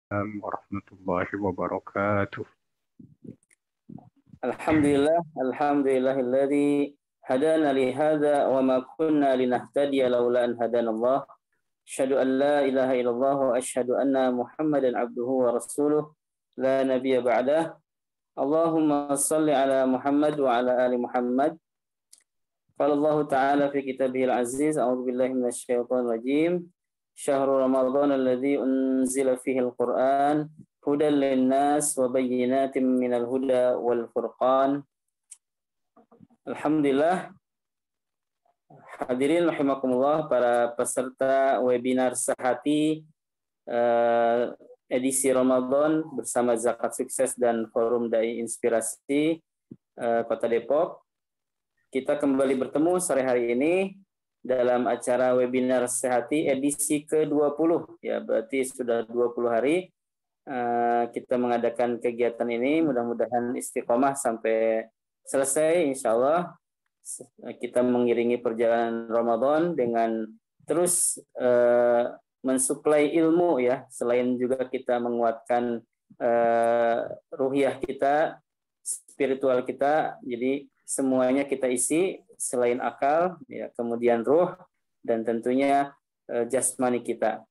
السلام ورحمة الله وبركاته. Alhamdulillah, alhamdulillahilladzi hadana li hadza wa ma kunna linahtadiya laula an hadanallah. Asyhadu an la ilaha illallah wa asyhadu anna Muhammadan abduhu wa rasuluh la nabiyya ba'dah. Allahumma shalli ala Muhammad wa ala ali Muhammad. Qala Allah ta'ala fi kitabihil aziz, a'udzu billahi minasyaitonir rajim. Syahrul Ramadan alladzi unzila fihi al-Qur'an hudan linnas wa bayyinatin minal huda wal furqan. Alhamdulillah, hadirin rahimakumullah, para peserta webinar Sehati edisi Ramadan bersama Zakat Sukses dan Forum Dai Inspirasi Kota Depok. Kita kembali bertemu sore hari ini dalam acara webinar Sehati edisi ke-20, ya berarti sudah 20 hari kita mengadakan kegiatan ini. Mudah-mudahan istiqomah sampai selesai, insya Allah. Kita mengiringi perjalanan Ramadan dengan terus mensuplai ilmu, ya, selain juga kita menguatkan ruhiyah kita, spiritual kita. Jadi semuanya kita isi, selain akal, ya, kemudian ruh, dan tentunya jasmani kita.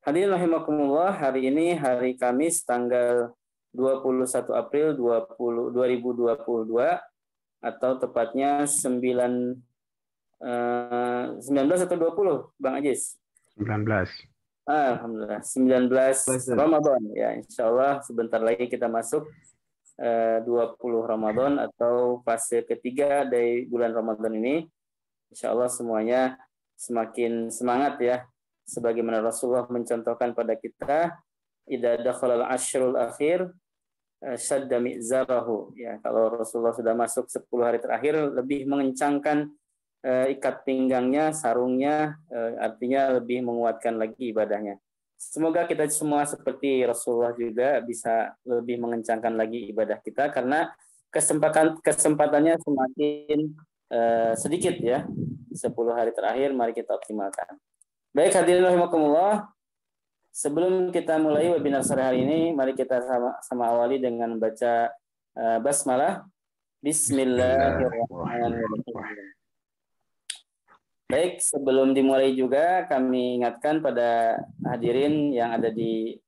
Hadirin rahimakumullah, hari ini hari Kamis tanggal 21 April 2022, atau tepatnya 19 atau 20, Bang Ajis? 19. Alhamdulillah, 19 Ramadan, ya, insya Allah sebentar lagi kita masuk 20 Ramadan atau fase ketiga dari bulan Ramadan ini. Insya Allah semuanya semakin semangat, ya, sebagaimana Rasulullah mencontohkan pada kita, idza dakhalal asyrul akhir syadda mi'zarahu, ya, kalau Rasulullah sudah masuk 10 hari terakhir lebih mengencangkan ikat pinggangnya, sarungnya, artinya lebih menguatkan lagi ibadahnya. Semoga kita semua seperti Rasulullah juga bisa lebih mengencangkan lagi ibadah kita, karena kesempatannya semakin sedikit, ya. 10 hari terakhir mari kita optimalkan. Baik, hadirin rahimakumullah, sebelum kita mulai webinar sore hari ini, mari kita sama awali dengan membaca basmalah. Bismillahirrahmanirrahim. Baik, sebelum dimulai juga kami ingatkan pada hadirin yang ada di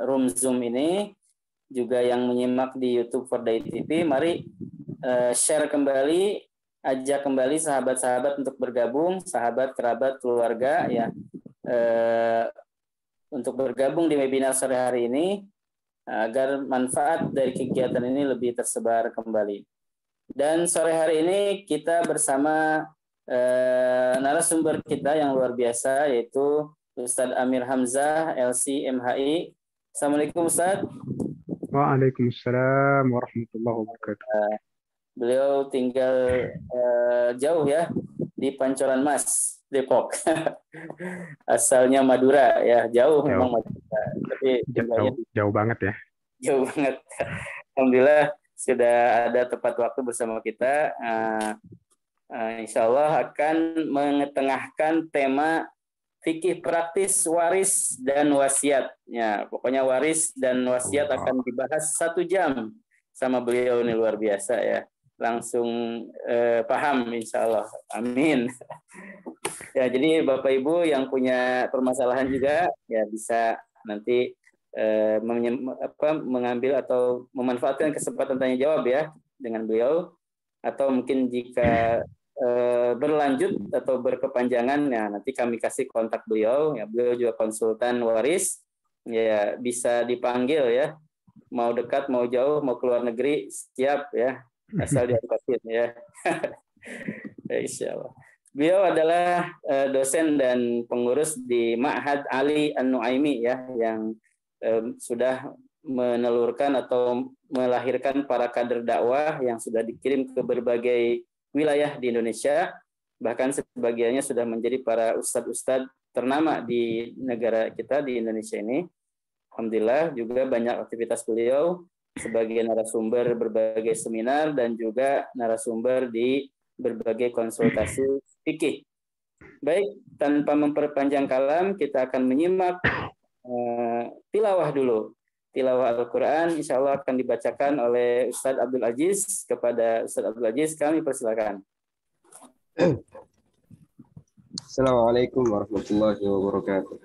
room Zoom ini, juga yang menyimak di YouTube Fordai TV, mari share kembali, ajak kembali sahabat-sahabat untuk bergabung, sahabat, kerabat, keluarga, ya, untuk bergabung di webinar sore hari ini, agar manfaat dari kegiatan ini lebih tersebar kembali. Dan sore hari ini kita bersama narasumber kita yang luar biasa, yaitu Ustadz Amir Hamzah, LC MHI. Assalamualaikum Ustadz. Waalaikumsalam warahmatullahi wabarakatuh. Beliau tinggal jauh, ya, di Pancoran Mas, Depok. Asalnya Madura, ya, jauh memang Madura, tapi jauh banget, ya. Jauh banget. Alhamdulillah sudah ada tepat waktu bersama kita. Insya Allah akan mengetengahkan tema fikih praktis waris dan wasiat. Ya, pokoknya waris dan wasiat akan dibahas 1 jam sama beliau, ini luar biasa, ya. Langsung paham insya Allah. Amin. Ya, jadi Bapak Ibu yang punya permasalahan juga, ya, bisa nanti mengambil atau memanfaatkan kesempatan tanya jawab, ya, dengan beliau. Atau mungkin jika berlanjut atau berkepanjangan, ya, nanti kami kasih kontak beliau, ya, beliau juga konsultan waris, ya, bisa dipanggil, ya, mau dekat mau jauh, mau keluar negeri siap, ya, asal diangkatin, ya. Insya Allah. Beliau adalah dosen dan pengurus di Ma'had Ali An-Nu'aimi, ya, yang sudah menelurkan atau melahirkan para kader dakwah yang sudah dikirim ke berbagai wilayah di Indonesia, bahkan sebagiannya sudah menjadi para ustadz-ustadz ternama di negara kita, di Indonesia ini. Alhamdulillah, juga banyak aktivitas beliau sebagai narasumber berbagai seminar dan juga narasumber di berbagai konsultasi fikih. Baik, tanpa memperpanjang kalam, kita akan menyimak tilawah dulu. Tilawah Al-Quran insya Allah akan dibacakan oleh Ustadz Abdul Aziz. Kepada Ustadz Abdul Aziz kami persilakan. Assalamualaikum warahmatullahi wabarakatuh.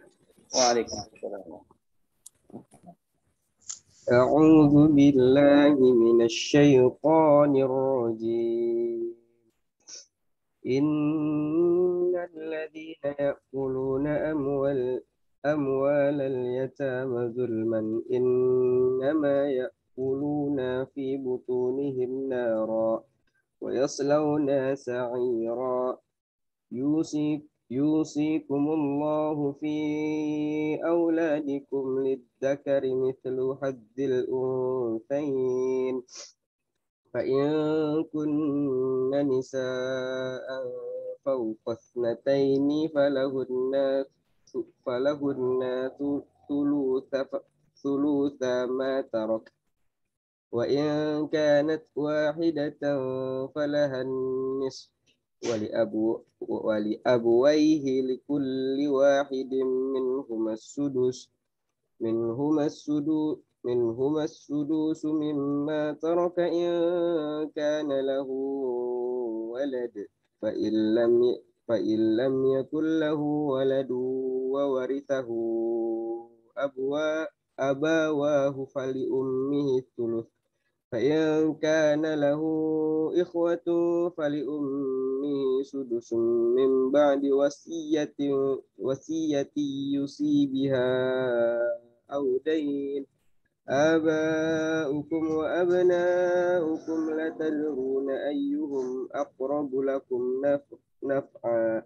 Waalaikumsalam. A'udzu billahi minasyaitonir rajim. Innal ladzina ya'kuluna amwalal yatama zulman innama ya'kuluna fi butunihim nara wa yaslawna sa'ira. يوصيكم الله في أولادكم للذكر مثل حظ الأنثيين فإن كن نساء فوق اثنتين فلهن ثلث ما ترك وإن كانت واحدة فلها النصف ولأبويه لكل واحد منهما السدس مما ترك إن كان له ولد فإن لم يكن له ولد وورثه أبواه فلأمه الثلث فإن كان له إخوة فلأمه سدس من بعد وصية يوصي بها أو دين آباؤكم وأبناؤكم لا تدرون أيهم أقرب لكم نفعا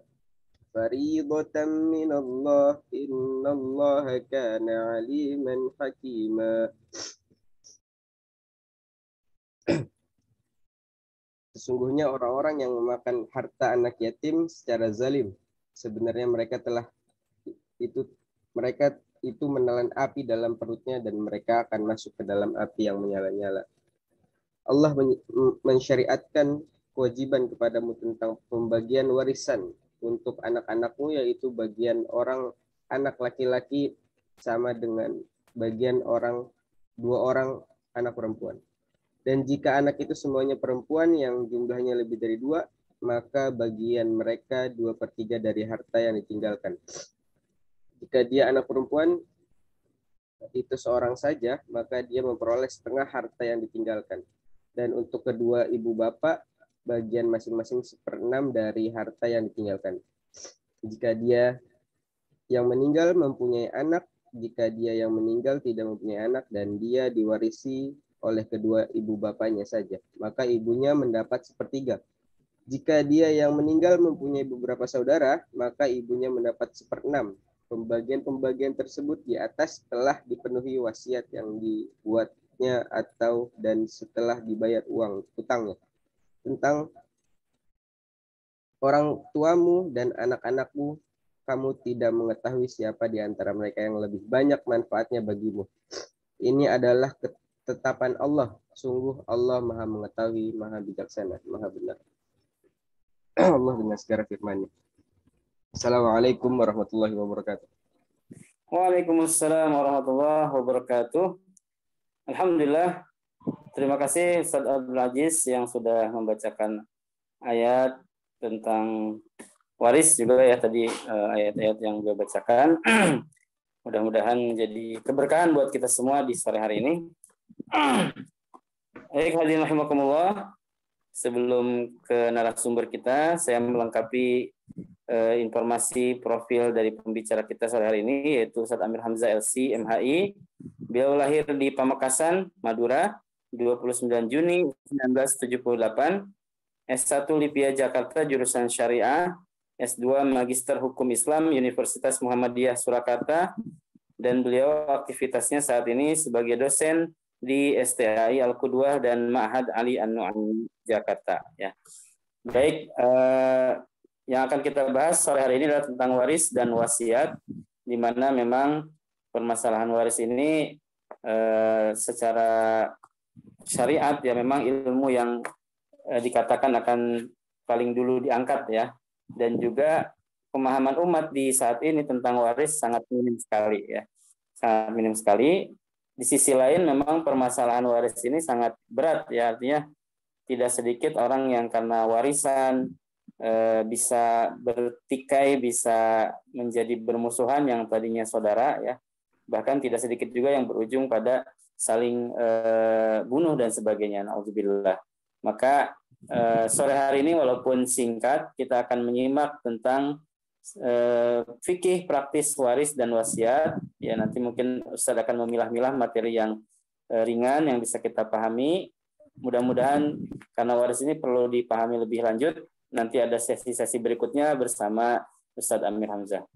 فريضة من الله إن الله كان عليما حكيما. Sesungguhnya orang-orang yang memakan harta anak yatim secara zalim, sebenarnya mereka itu menelan api dalam perutnya dan mereka akan masuk ke dalam api yang menyala-nyala. Allah mensyariatkan kewajiban kepadamu tentang pembagian warisan untuk anak-anakmu, yaitu bagian orang anak laki-laki sama dengan bagian dua orang anak perempuan. Dan jika anak itu semuanya perempuan yang jumlahnya lebih dari 2, maka bagian mereka 2/3 dari harta yang ditinggalkan. Jika dia anak perempuan itu seorang saja, maka dia memperoleh setengah harta yang ditinggalkan. Dan untuk kedua ibu bapak, bagian masing-masing 1/6 dari harta yang ditinggalkan. Jika dia yang meninggal mempunyai anak, jika dia yang meninggal tidak mempunyai anak dan dia diwarisi oleh kedua ibu bapaknya saja, maka ibunya mendapat 1/3. Jika dia yang meninggal mempunyai beberapa saudara, maka ibunya mendapat 1/6. Pembagian-pembagian tersebut di atas telah dipenuhi wasiat yang dibuatnya dan setelah dibayar utangnya. Tentang orang tuamu dan anak-anakmu, kamu tidak mengetahui siapa di antara mereka yang lebih banyak manfaatnya bagimu. Ini adalah ketetapan Allah. Sungguh Allah Maha mengetahui, Maha bijaksana, Maha benar. Allah dengan segala firman-Nya. Assalamualaikum warahmatullahi wabarakatuh. Waalaikumsalam warahmatullahi wabarakatuh. Alhamdulillah. Terima kasih Ustadz Abdul Aziz yang sudah membacakan ayat tentang waris juga ya tadi, ayat-ayat yang dia bacakan. Mudah-mudahan menjadi keberkahan buat kita semua di sore hari ini. Baik, hadirin rahimakumullah. Sebelum ke narasumber kita, saya melengkapi informasi profil dari pembicara kita sore hari ini, yaitu Ustadz Amir Hamzah LC MHI. Beliau lahir di Pamekasan, Madura, 29 Juni 1978. S1 Lipia Jakarta, jurusan Syariah. S2 Magister Hukum Islam, Universitas Muhammadiyah Surakarta. Dan beliau aktivitasnya saat ini sebagai dosen di STAI Al-Qudwah dan Ma'had Ali An-Nu'aim Jakarta. Ya. Baik, yang akan kita bahas sore hari ini adalah tentang waris dan wasiat, di mana memang permasalahan waris ini secara syariat ya memang ilmu yang dikatakan akan paling dulu diangkat ya, dan juga pemahaman umat di saat ini tentang waris sangat minim sekali ya. sangat minim sekali. Di sisi lain memang permasalahan waris ini sangat berat ya, artinya tidak sedikit orang yang karena warisan bisa bertikai, bisa menjadi bermusuhan yang tadinya saudara ya. Bahkan tidak sedikit juga yang berujung pada saling bunuh dan sebagainya. Nauzubillah. Maka sore hari ini walaupun singkat, kita akan menyimak tentang fikih praktis waris dan wasiat. Ya, nanti mungkin Ustaz akan memilah-milah materi yang ringan yang bisa kita pahami. Mudah-mudahan karena waris ini perlu dipahami lebih lanjut. Nanti ada sesi-sesi berikutnya bersama Ustaz Amir Hamzah.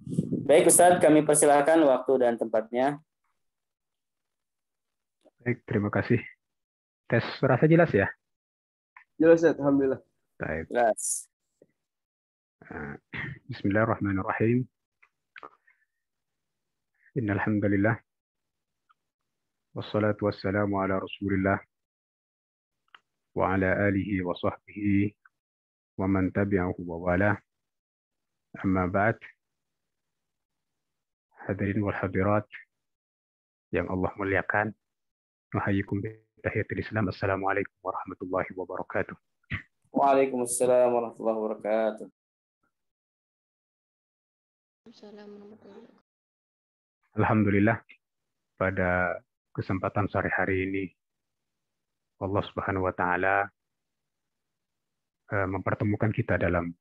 Baik Ustaz, kami persilahkan waktu dan tempatnya. Baik, terima kasih. Tes rasa jelas ya? Jelas, Ustaz. Alhamdulillah. Baik. Jelas. Bismillahirrahmanirrahim. Innal hamdalillah wassalatu wassalamu ala Rasulillah wa ala alihi wa sahbihi wa man tabi'ahu wa wala. Amma ba'd. Hadirin wal hadirat yang Allah muliakan, nuhayyikum bi tahiyatul Islam. Assalamualaikum warahmatullahi wabarakatuh. Waalaikumsalam warahmatullahi wabarakatuh. Alhamdulillah, pada kesempatan sore hari ini Allah Subhanahu wa taala mempertemukan kita dalam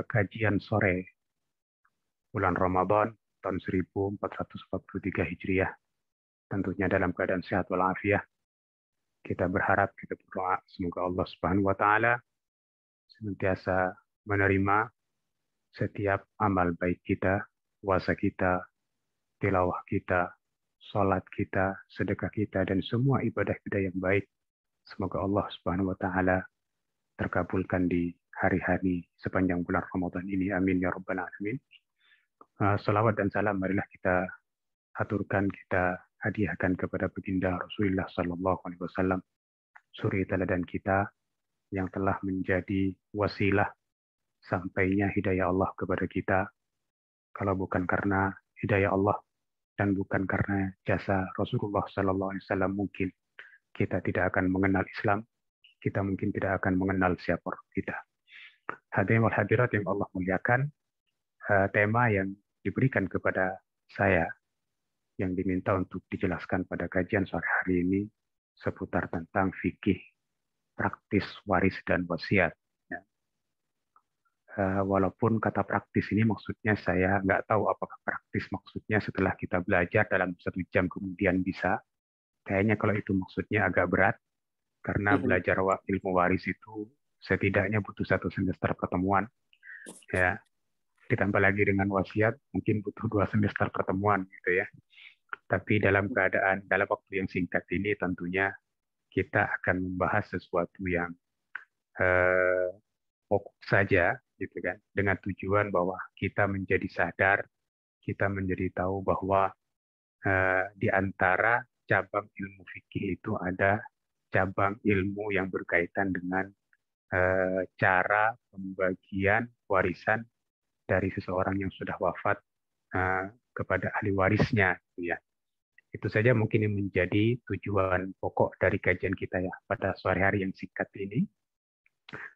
kajian sore bulan Ramadan tahun 1443 Hijriah, tentunya dalam keadaan sehat walafiat. Kita berharap, kita berdoa semoga Allah Subhanahu wa taala senantiasa menerima setiap amal baik kita, puasa kita, tilawah kita, salat kita, sedekah kita, dan semua ibadah-ibadah yang baik. Semoga Allah Subhanahu wa taala terkabulkan di hari-hari sepanjang bulan Ramadan ini. Amin ya rabbal alamin. Salawat dan salam marilah kita aturkan, kita hadiahkan kepada baginda Rasulullah sallallahu alaihi wasallam, suri teladan kita yang telah menjadi wasilah sampainya hidayah Allah kepada kita. Kalau bukan karena hidayah Allah dan bukan karena jasa Rasulullah sallallahu alaihi wasallam, mungkin kita tidak akan mengenal Islam, kita mungkin tidak akan mengenal siapa kita. Hadirin wal hadirat yang Allah muliakan, tema yang diberikan kepada saya yang diminta untuk dijelaskan pada kajian sore hari ini seputar tentang fikih praktis waris dan wasiat. Walaupun kata praktis ini maksudnya saya nggak tahu apakah praktis maksudnya setelah kita belajar dalam 1 jam kemudian bisa. Kayaknya kalau itu maksudnya agak berat, karena belajar ilmu waris itu setidaknya butuh 1 semester pertemuan. Ya, ditambah lagi dengan wasiat mungkin butuh 2 semester pertemuan gitu ya. Tapi dalam waktu yang singkat ini tentunya kita akan membahas sesuatu yang pokok saja gitu kan, dengan tujuan bahwa kita menjadi sadar, kita menjadi tahu bahwa di antara cabang ilmu fikih itu ada cabang ilmu yang berkaitan dengan cara pembagian warisan dari seseorang yang sudah wafat kepada ahli warisnya, gitu ya. Itu saja mungkin yang menjadi tujuan pokok dari kajian kita ya pada sore hari yang singkat ini.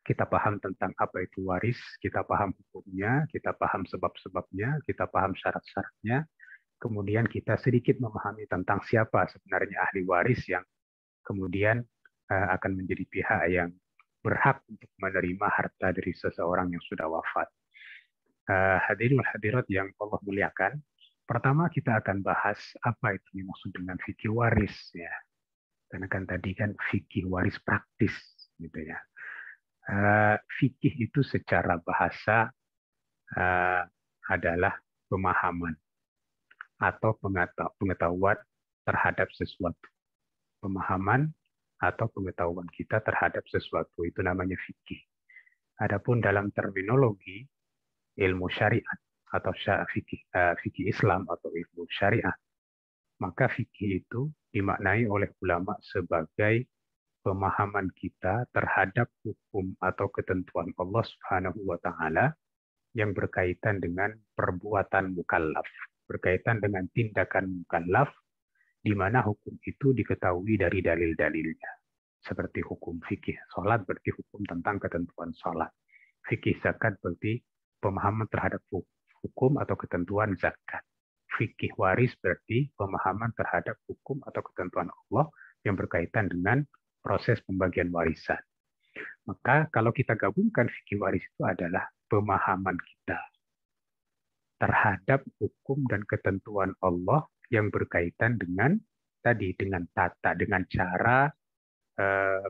Kita paham tentang apa itu waris, kita paham hukumnya, kita paham sebab-sebabnya, kita paham syarat-syaratnya. Kemudian kita sedikit memahami tentang siapa sebenarnya ahli waris yang kemudian akan menjadi pihak yang berhak untuk menerima harta dari seseorang yang sudah wafat. Hadirin wal hadirat yang Allah muliakan, pertama kita akan bahas apa itu dimaksud dengan fikih waris ya. Karena kan tadi kan fikih waris praktis gitu ya. Fikih itu secara bahasa adalah pemahaman atau pengetahuan terhadap sesuatu. Pemahaman atau pengetahuan kita terhadap sesuatu itu namanya fikih. Adapun dalam terminologi ilmu syariat atau fikih Islam atau ilmu syariat, maka fikih itu dimaknai oleh ulama sebagai pemahaman kita terhadap hukum atau ketentuan Allah Subhanahu wa taala yang berkaitan dengan perbuatan mukallaf. berkaitan dengan tindakan mukallaf, di mana hukum itu diketahui dari dalil-dalilnya. Seperti hukum fikih sholat berarti hukum tentang ketentuan sholat. Fikih zakat berarti pemahaman terhadap hukum atau ketentuan zakat. Fikih waris berarti pemahaman terhadap hukum atau ketentuan Allah yang berkaitan dengan proses pembagian warisan. Maka kalau kita gabungkan fikih waris itu adalah pemahaman kita terhadap hukum dan ketentuan Allah yang berkaitan dengan tadi, dengan tata, dengan cara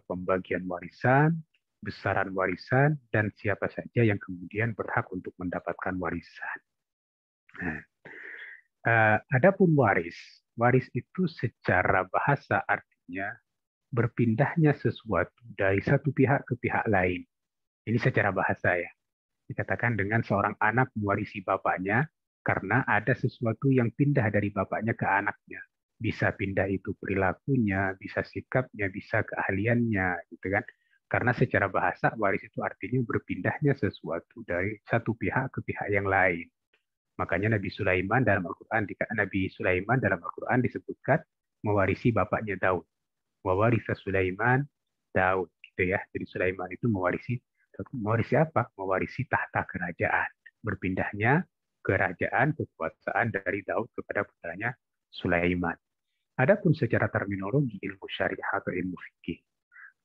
pembagian warisan, besaran warisan, dan siapa saja yang kemudian berhak untuk mendapatkan warisan. Nah, adapun waris itu secara bahasa artinya berpindahnya sesuatu dari satu pihak ke pihak lain. Ini secara bahasa ya. Dikatakan dengan seorang anak mewarisi bapaknya karena ada sesuatu yang pindah dari bapaknya ke anaknya. Bisa pindah itu perilakunya, bisa sikapnya, bisa keahliannya, gitu kan? Karena secara bahasa waris itu artinya berpindahnya sesuatu dari satu pihak ke pihak yang lain. Makanya Nabi Sulaiman dalam Al-Quran disebutkan mewarisi bapaknya Daud. Wawarisa Sulaiman Daud, gitu ya. Jadi Sulaiman itu mewarisi apa? Mewarisi tahta kerajaan. Berpindahnya kerajaan, kekuasaan dari Daud kepada putranya Sulaiman. Adapun secara terminologi ilmu syariah atau ilmu fikih,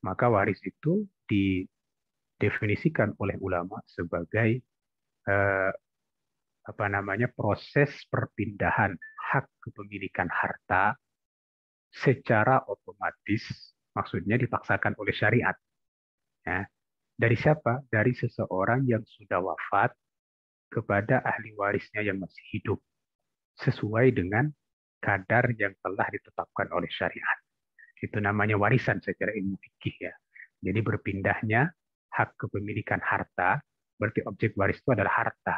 maka waris itu didefinisikan oleh ulama sebagai proses perpindahan hak kepemilikan harta secara otomatis, maksudnya dipaksakan oleh syariat. Ya. Dari siapa? Dari seseorang yang sudah wafat kepada ahli warisnya yang masih hidup, sesuai dengan kadar yang telah ditetapkan oleh syariat. Itu namanya warisan secara ilmu fikih ya. Jadi berpindahnya hak kepemilikan harta, berarti objek waris itu adalah harta.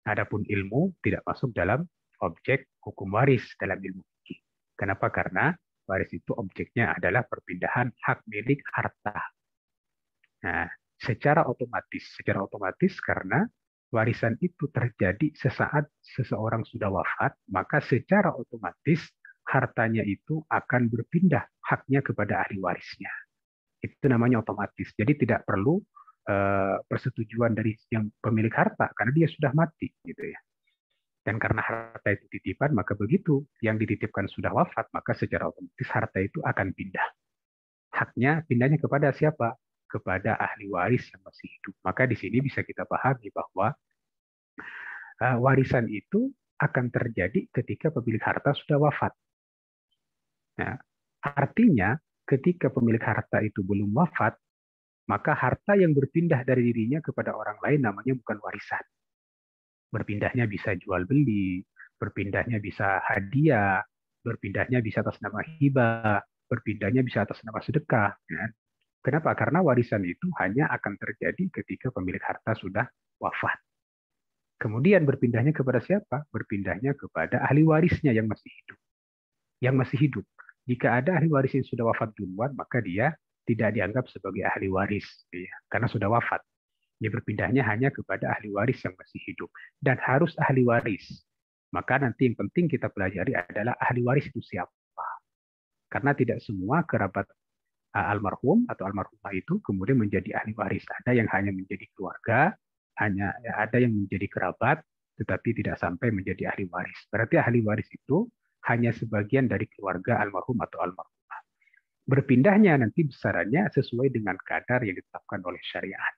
Adapun ilmu tidak masuk dalam objek hukum waris dalam ilmu fikih. Kenapa? Karena waris itu objeknya adalah perpindahan hak milik harta. Nah, secara otomatis karena warisan itu terjadi sesaat seseorang sudah wafat, maka secara otomatis hartanya itu akan berpindah haknya kepada ahli warisnya. Itu namanya otomatis. Jadi tidak perlu persetujuan dari yang pemilik harta karena dia sudah mati, gitu ya. Dan karena harta itu titipan, maka begitu yang dititipkan sudah wafat, maka secara otomatis harta itu akan pindah. Haknya pindahnya kepada siapa? Kepada ahli waris yang masih hidup. Maka di sini bisa kita pahami bahwa warisan itu akan terjadi ketika pemilik harta sudah wafat. Nah, artinya ketika pemilik harta itu belum wafat, maka harta yang berpindah dari dirinya kepada orang lain namanya bukan warisan. Berpindahnya bisa jual beli, berpindahnya bisa hadiah, berpindahnya bisa atas nama hibah, berpindahnya bisa atas nama sedekah. Ya. Kenapa? Karena warisan itu hanya akan terjadi ketika pemilik harta sudah wafat. Kemudian berpindahnya kepada siapa? Berpindahnya kepada ahli warisnya yang masih hidup. Yang masih hidup. Jika ada ahli waris yang sudah wafat duluan, maka dia tidak dianggap sebagai ahli waris, ya, karena sudah wafat. Dia berpindahnya hanya kepada ahli waris yang masih hidup. Dan harus ahli waris. Maka nanti yang penting kita pelajari adalah ahli waris itu siapa. Karena tidak semua kerabat almarhum atau almarhumah itu kemudian menjadi ahli waris. Ada yang hanya menjadi keluarga, ada yang menjadi kerabat, tetapi tidak sampai menjadi ahli waris. Berarti ahli waris itu hanya sebagian dari keluarga almarhum atau almarhumah. Berpindahnya nanti besarannya sesuai dengan kadar yang ditetapkan oleh syariat.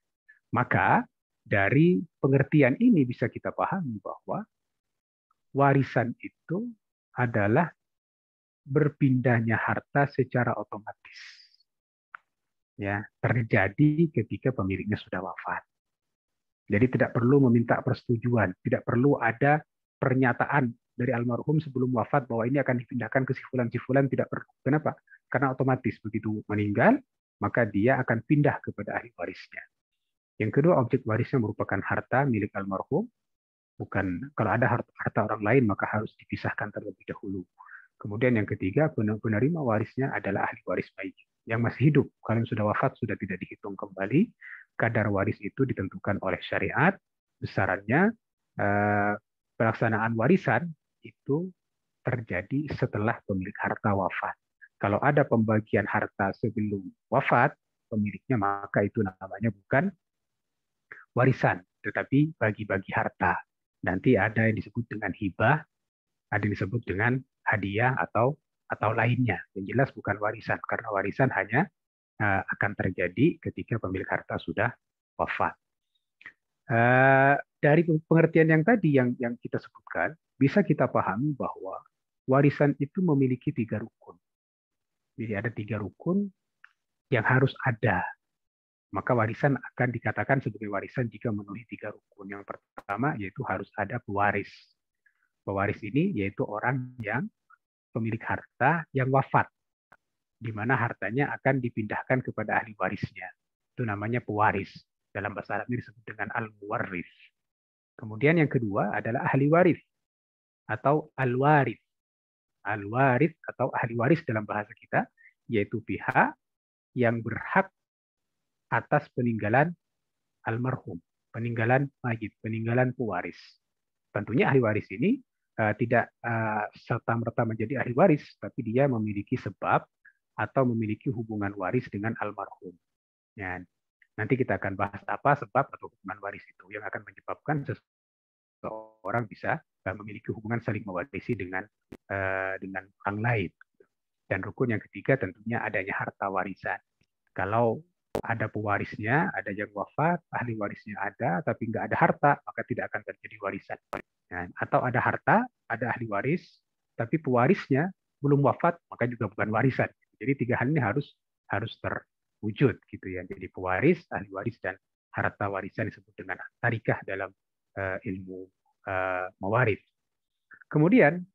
Maka dari pengertian ini bisa kita pahami bahwa warisan itu adalah berpindahnya harta secara otomatis. Ya, terjadi ketika pemiliknya sudah wafat. Jadi tidak perlu meminta persetujuan, tidak perlu ada pernyataan dari almarhum sebelum wafat bahwa ini akan dipindahkan ke si fulan, tidak perlu. Kenapa? Karena otomatis begitu meninggal, maka dia akan pindah kepada ahli warisnya. Yang kedua, objek warisnya merupakan harta milik almarhum. Bukan kalau ada harta orang lain maka harus dipisahkan terlebih dahulu. Kemudian yang ketiga, penerima warisnya adalah ahli waris mayit yang masih hidup. Kalau yang sudah wafat sudah tidak dihitung kembali. Kadar waris itu ditentukan oleh syariat, besarannya pelaksanaan warisan itu terjadi setelah pemilik harta wafat. Kalau ada pembagian harta sebelum wafat pemiliknya, maka itu namanya bukan warisan, tetapi bagi-bagi harta. Nanti ada yang disebut dengan hibah, ada yang disebut dengan hadiah atau lainnya. Yang jelas bukan warisan, karena warisan hanya akan terjadi ketika pemilik harta sudah wafat. Dari pengertian yang tadi yang kita sebutkan, bisa kita pahami bahwa warisan itu memiliki 3 rukun. Jadi ada 3 rukun yang harus ada. Maka warisan akan dikatakan sebagai warisan jika memenuhi 3 rukun. Yang pertama yaitu harus ada pewaris. Pewaris ini yaitu orang yang pemilik harta yang wafat, di mana hartanya akan dipindahkan kepada ahli warisnya. Itu namanya pewaris. Dalam bahasa Arab disebut dengan al-muwarris. Kemudian yang kedua adalah ahli waris atau al-waris. Al-waris atau ahli waris dalam bahasa kita, yaitu pihak yang berhak atas peninggalan almarhum, peninggalan mayit, peninggalan pewaris. Tentunya ahli waris ini tidak serta-merta menjadi ahli waris, tapi dia memiliki sebab atau memiliki hubungan waris dengan almarhum. Ya, nanti kita akan bahas apa sebab atau hubungan waris itu yang akan menyebabkan seseorang bisa memiliki hubungan saling mewarisi dengan orang lain. Dan rukun yang ketiga tentunya adanya harta warisan. Kalau ada pewarisnya, ada yang wafat, ahli warisnya ada, tapi nggak ada harta, maka tidak akan terjadi warisan. Nah, atau ada harta, ada ahli waris, tapi pewarisnya belum wafat, maka juga bukan warisan. Jadi 3 hal ini harus terwujud, gitu ya. Jadi pewaris, ahli waris, dan harta warisan disebut dengan tarikah dalam ilmu mawarif. Kemudian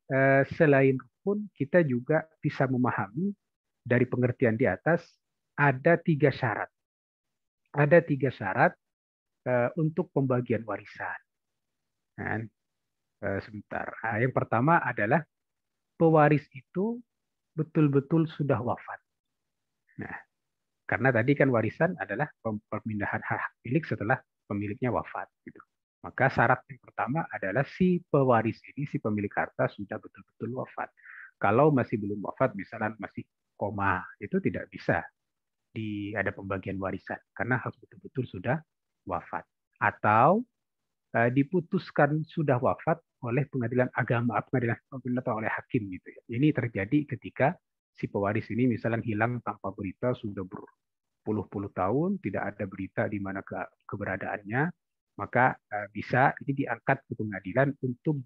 selain rukun, kita juga bisa memahami dari pengertian di atas ada 3 syarat. Ada 3 syarat untuk pembagian warisan. Nah, sebentar. Yang pertama adalah pewaris itu betul-betul sudah wafat. Nah, karena tadi kan warisan adalah pemindahan hak milik setelah pemiliknya wafat, gitu. Maka syarat yang pertama adalah si pewaris ini, si pemilik harta sudah betul-betul wafat. Kalau masih belum wafat, misalnya masih koma, itu tidak bisa ada pembagian warisan karena harus betul-betul sudah wafat. Atau diputuskan sudah wafat oleh pengadilan agama, pengadilan atau oleh hakim, gitu ya. Ini terjadi ketika si pewaris ini misalnya hilang tanpa berita sudah berpuluh-puluh tahun, tidak ada berita di mana keberadaannya, maka bisa ini diangkat ke pengadilan untuk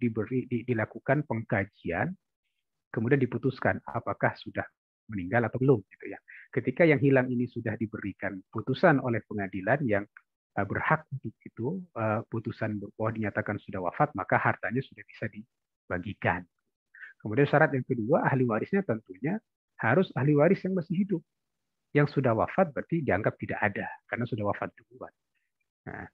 dilakukan pengkajian, kemudian diputuskan apakah sudah meninggal atau belum, gitu ya. Ketika yang hilang ini sudah diberikan putusan oleh pengadilan yang berhak untuk itu, putusan bahwa dinyatakan sudah wafat, maka hartanya sudah bisa dibagikan. Kemudian syarat yang kedua, ahli warisnya tentunya harus ahli waris yang masih hidup. Yang sudah wafat berarti dianggap tidak ada karena sudah wafat duluan. Nah,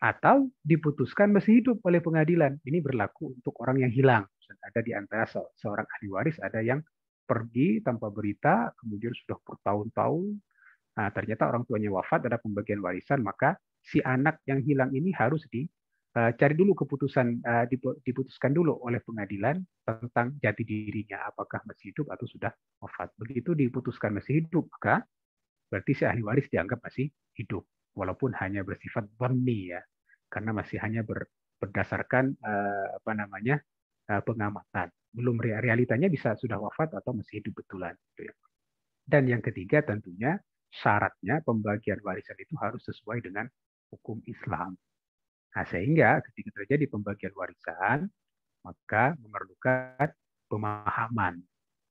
atau diputuskan masih hidup oleh pengadilan. Ini berlaku untuk orang yang hilang. Ada di antara seorang ahli waris, ada yang pergi tanpa berita, kemudian sudah bertahun-tahun. Nah, ternyata orang tuanya wafat, ada pembagian warisan, maka si anak yang hilang ini harus dicari dulu keputusan, diputuskan dulu oleh pengadilan tentang jati dirinya, apakah masih hidup atau sudah wafat. Begitu diputuskan masih hidup, maka berarti si ahli waris dianggap masih hidup, walaupun hanya bersifat dhanni, ya, karena masih hanya berdasarkan pengamatan. Belum realitanya bisa sudah wafat atau masih hidup betulan. Dan yang ketiga tentunya syaratnya pembagian warisan itu harus sesuai dengan hukum Islam. Nah, sehingga ketika terjadi pembagian warisan, maka memerlukan pemahaman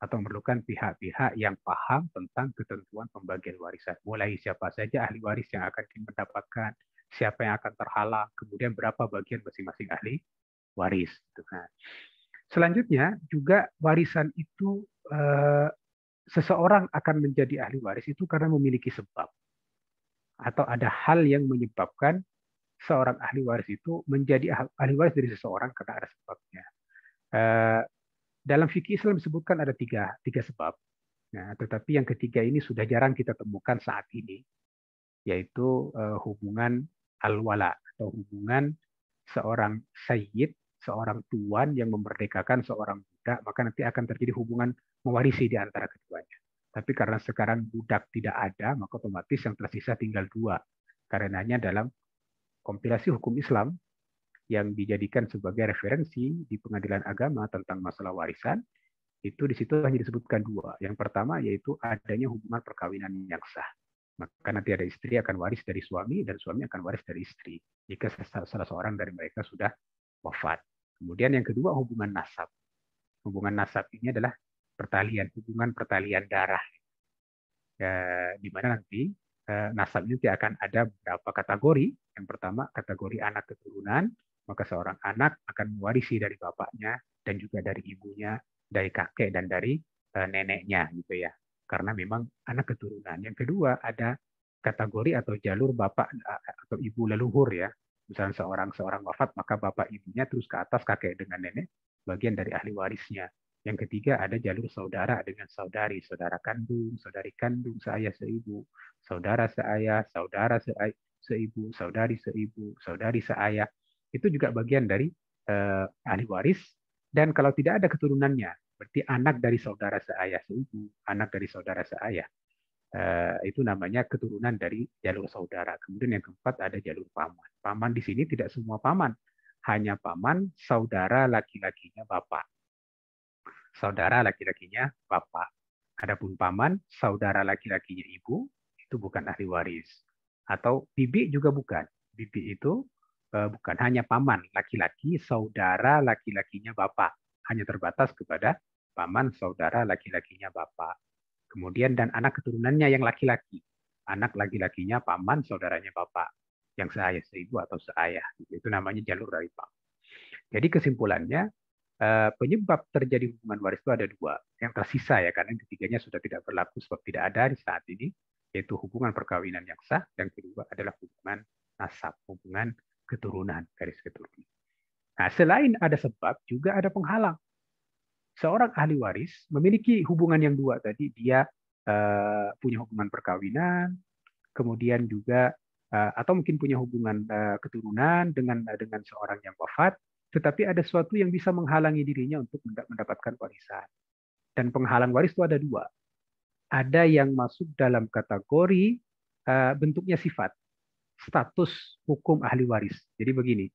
atau memerlukan pihak-pihak yang paham tentang ketentuan pembagian warisan. Mulai siapa saja ahli waris yang akan mendapatkan, siapa yang akan terhalang, kemudian berapa bagian masing-masing ahli waris. Nah, selanjutnya juga warisan itu seseorang akan menjadi ahli waris itu karena memiliki sebab atau ada hal yang menyebabkan seorang ahli waris itu menjadi ahli waris dari seseorang karena ada sebabnya. Dalam fikih Islam disebutkan ada tiga sebab. Nah, tetapi yang ketiga ini sudah jarang kita temukan saat ini, yaitu hubungan al-wala atau hubungan seorang sayyid, seorang tuan yang memerdekakan seorang budak, maka nanti akan terjadi hubungan mewarisi di antara keduanya. Tapi karena sekarang budak tidak ada, maka otomatis yang tersisa tinggal dua. Karenanya dalam kompilasi hukum Islam yang dijadikan sebagai referensi di pengadilan agama tentang masalah warisan, itu di situ hanya disebutkan dua. Yang pertama yaitu adanya hubungan perkawinan yang sah. Maka nanti ada istri akan waris dari suami dan suami akan waris dari istri jika salah seorang dari mereka sudah wafat. Kemudian yang kedua hubungan nasab. Hubungan nasab ini adalah hubungan pertalian darah. Di mana nanti nasab ini akan ada beberapa kategori. Yang pertama kategori anak keturunan, maka seorang anak akan mewarisi dari bapaknya dan juga dari ibunya, dari kakek dan dari neneknya gitu ya. Karena memang anak keturunan. Yang kedua ada kategori atau jalur bapak atau ibu leluhur ya. Misalnya seorang wafat maka bapak ibunya terus ke atas kakek dengan nenek bagian dari ahli warisnya. Yang ketiga ada jalur saudara dengan saudari, saudara kandung, saudari kandung, seayah seibu, saudara seayah, saudara seibu, saudari seibu, saudari seayah. Itu juga bagian dari ahli waris. Dan kalau tidak ada keturunannya, berarti anak dari saudara seayah seibu, anak dari saudara seayah. Itu namanya keturunan dari jalur saudara. Kemudian yang keempat ada jalur paman. Paman di sini tidak semua paman, hanya paman saudara laki-lakinya bapak. Saudara laki-lakinya bapak. Adapun paman saudara laki-lakinya ibu itu bukan ahli waris. Atau bibi juga bukan. Bibi itu bukan, hanya paman laki-laki saudara laki-lakinya bapak. Hanya terbatas kepada paman saudara laki-lakinya bapak. Kemudian dan anak keturunannya yang laki-laki. Anak laki-lakinya paman, saudaranya bapak. Yang seayah, seibu atau seayah. Itu namanya jalur dari paman. Jadi kesimpulannya, penyebab terjadi hubungan waris itu ada dua. Yang tersisa ya, karena yang ketiganya sudah tidak berlaku sebab tidak ada di saat ini. Yaitu hubungan perkawinan yang sah. Dan kedua adalah hubungan nasab, hubungan keturunan, garis keturunan. Nah, selain ada sebab, juga ada penghalang. Seorang ahli waris memiliki hubungan yang dua tadi, dia punya hubungan perkawinan, kemudian juga atau mungkin punya hubungan keturunan dengan seorang yang wafat, tetapi ada sesuatu yang bisa menghalangi dirinya untuk mendapatkan warisan. Dan penghalang waris itu ada dua. Ada yang masuk dalam kategori bentuknya sifat, status hukum ahli waris. Jadi begini.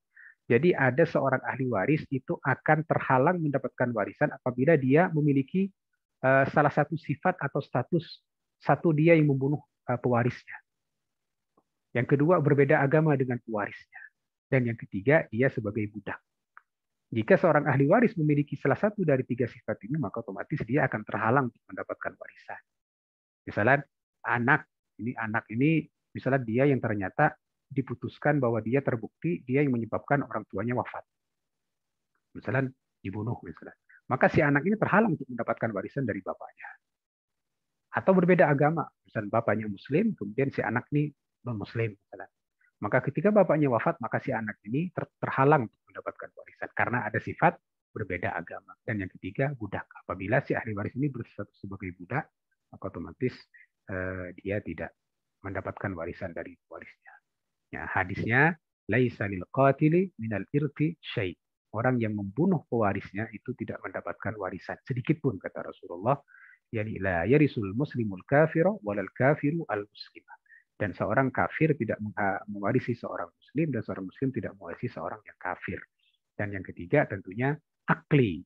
Jadi ada seorang ahli waris itu akan terhalang mendapatkan warisan apabila dia memiliki salah satu sifat atau status, satu dia yang membunuh pewarisnya. Yang kedua berbeda agama dengan pewarisnya. Dan yang ketiga dia sebagai budak. Jika seorang ahli waris memiliki salah satu dari tiga sifat ini, maka otomatis dia akan terhalang untuk mendapatkan warisan. Misalnya anak ini misalnya dia yang ternyata diputuskan bahwa dia terbukti dia yang menyebabkan orang tuanya wafat. Misalnya dibunuh misalnya. Maka si anak ini terhalang untuk mendapatkan warisan dari bapaknya. Atau berbeda agama. Misalnya bapaknya muslim, kemudian si anak ini non-muslim misalnya. Maka ketika bapaknya wafat, maka si anak ini terhalang untuk mendapatkan warisan karena ada sifat berbeda agama. Dan yang ketiga, budak. Apabila si ahli waris ini berstatus sebagai budak, maka otomatis dia tidak mendapatkan warisan dari warisnya. Ya, hadisnya laisa lil qatili minal irqi syai. Orang yang membunuh pewarisnya itu tidak mendapatkan warisan sedikit pun, kata Rasulullah. Yani la yarisul muslimul kafira walal kafiru al muslimah. Dan seorang kafir tidak mewarisi seorang muslim dan seorang muslim tidak mewarisi seorang yang kafir. Dan yang ketiga tentunya akli.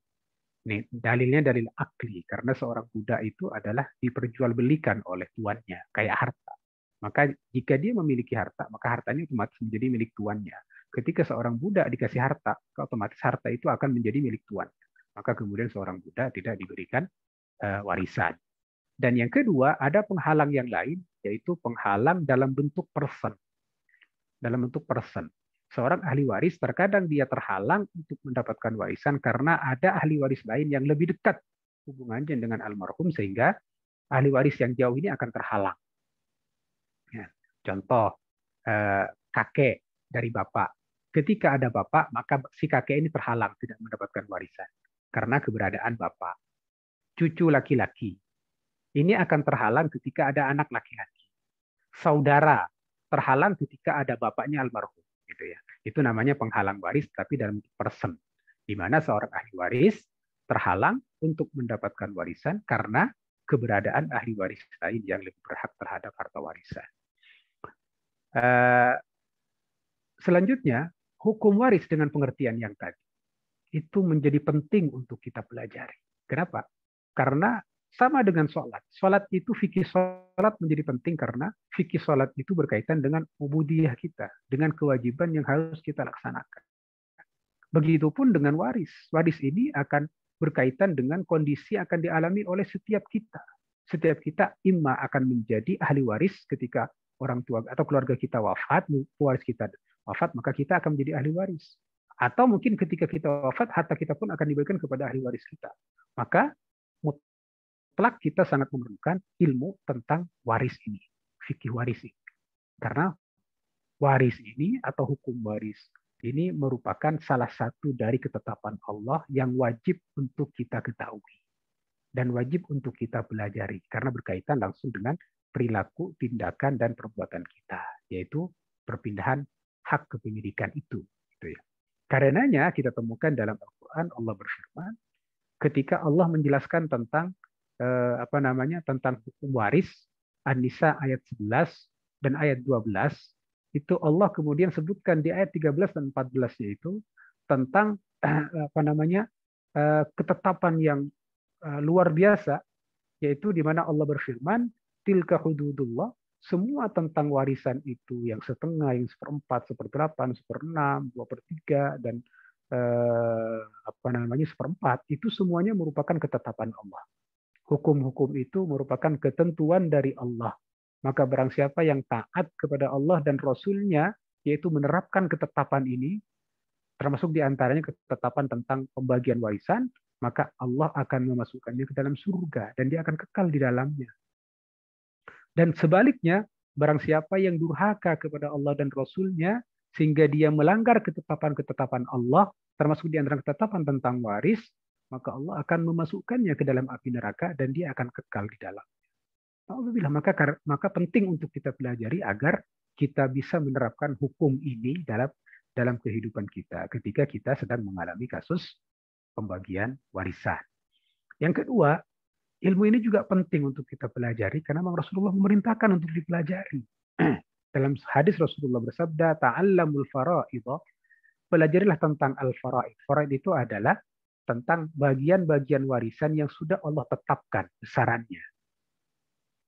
Nih, dalilnya dalil akli karena seorang budak itu adalah diperjualbelikan oleh tuannya kayak harta. Maka jika dia memiliki harta, maka hartanya otomatis menjadi milik tuannya. Ketika seorang budak dikasih harta, maka otomatis harta itu akan menjadi milik tuan. Maka kemudian seorang budak tidak diberikan warisan. Dan yang kedua, ada penghalang yang lain, yaitu penghalang dalam bentuk person. Dalam bentuk person. Seorang ahli waris terkadang dia terhalang untuk mendapatkan warisan karena ada ahli waris lain yang lebih dekat hubungannya dengan almarhum sehingga ahli waris yang jauh ini akan terhalang. Ya, contoh kakek dari bapak. Ketika ada bapak, maka si kakek ini terhalang tidak mendapatkan warisan karena keberadaan bapak. Cucu laki-laki ini akan terhalang ketika ada anak laki-laki. Saudara terhalang ketika ada bapaknya almarhum, gitu ya. Itu namanya penghalang waris, tapi dalam person. di mana seorang ahli waris terhalang untuk mendapatkan warisan karena keberadaan ahli waris lain yang lebih berhak terhadap harta warisan. Selanjutnya, hukum waris dengan pengertian yang tadi itu menjadi penting untuk kita pelajari. Kenapa? Karena sama dengan sholat. Sholat itu, fikih sholat menjadi penting karena fikih sholat itu berkaitan dengan ubudiyah kita, dengan kewajiban yang harus kita laksanakan. Begitupun dengan waris. Waris ini akan berkaitan dengan kondisi yang akan dialami oleh setiap kita. Setiap kita imma akan menjadi ahli waris ketika orang tua atau keluarga kita wafat, waris kita wafat, maka kita akan menjadi ahli waris. Atau mungkin ketika kita wafat, harta kita pun akan diberikan kepada ahli waris kita. Maka mutlak kita sangat memerlukan ilmu tentang waris ini, fikih waris ini. Karena waris ini atau hukum waris ini merupakan salah satu dari ketetapan Allah yang wajib untuk kita ketahui dan wajib untuk kita pelajari karena berkaitan langsung dengan perilaku, tindakan, dan perbuatan kita, yaitu perpindahan hak kepemilikan itu. Gitu ya. Karenanya kita temukan dalam Al-Quran Allah berfirman ketika Allah menjelaskan tentang tentang hukum waris, An-Nisa ayat 11 dan ayat 12, itu Allah kemudian sebutkan di ayat 13 dan 14 yaitu tentang ketetapan yang luar biasa, yaitu di mana Allah berfirman tilka hududullah, semua tentang warisan itu yang setengah, yang seperempat, seperdelapan, seperenam, 2/3 dan seperempat, itu semuanya merupakan ketetapan Allah. Hukum-hukum itu merupakan ketentuan dari Allah. Maka barang siapa yang taat kepada Allah dan Rasul-Nya, yaitu menerapkan ketetapan ini, termasuk diantaranya ketetapan tentang pembagian warisan, maka Allah akan memasukkannya ke dalam surga dan dia akan kekal di dalamnya. Dan sebaliknya, barang siapa yang durhaka kepada Allah dan Rasul-Nya, sehingga dia melanggar ketetapan-ketetapan Allah, termasuk di antara ketetapan tentang waris, maka Allah akan memasukkannya ke dalam api neraka dan dia akan kekal di dalam. Alhamdulillah, maka penting untuk kita pelajari agar kita bisa menerapkan hukum ini dalam kehidupan kita ketika kita sedang mengalami kasus pembagian warisan. Yang kedua, ilmu ini juga penting untuk kita pelajari karena memang Rasulullah memerintahkan untuk dipelajari. Dalam hadis Rasulullah bersabda, ta'allamul fara'id, pelajarilah tentang al-fara'id. Fara'id itu adalah tentang bagian-bagian warisan yang sudah Allah tetapkan besarannya.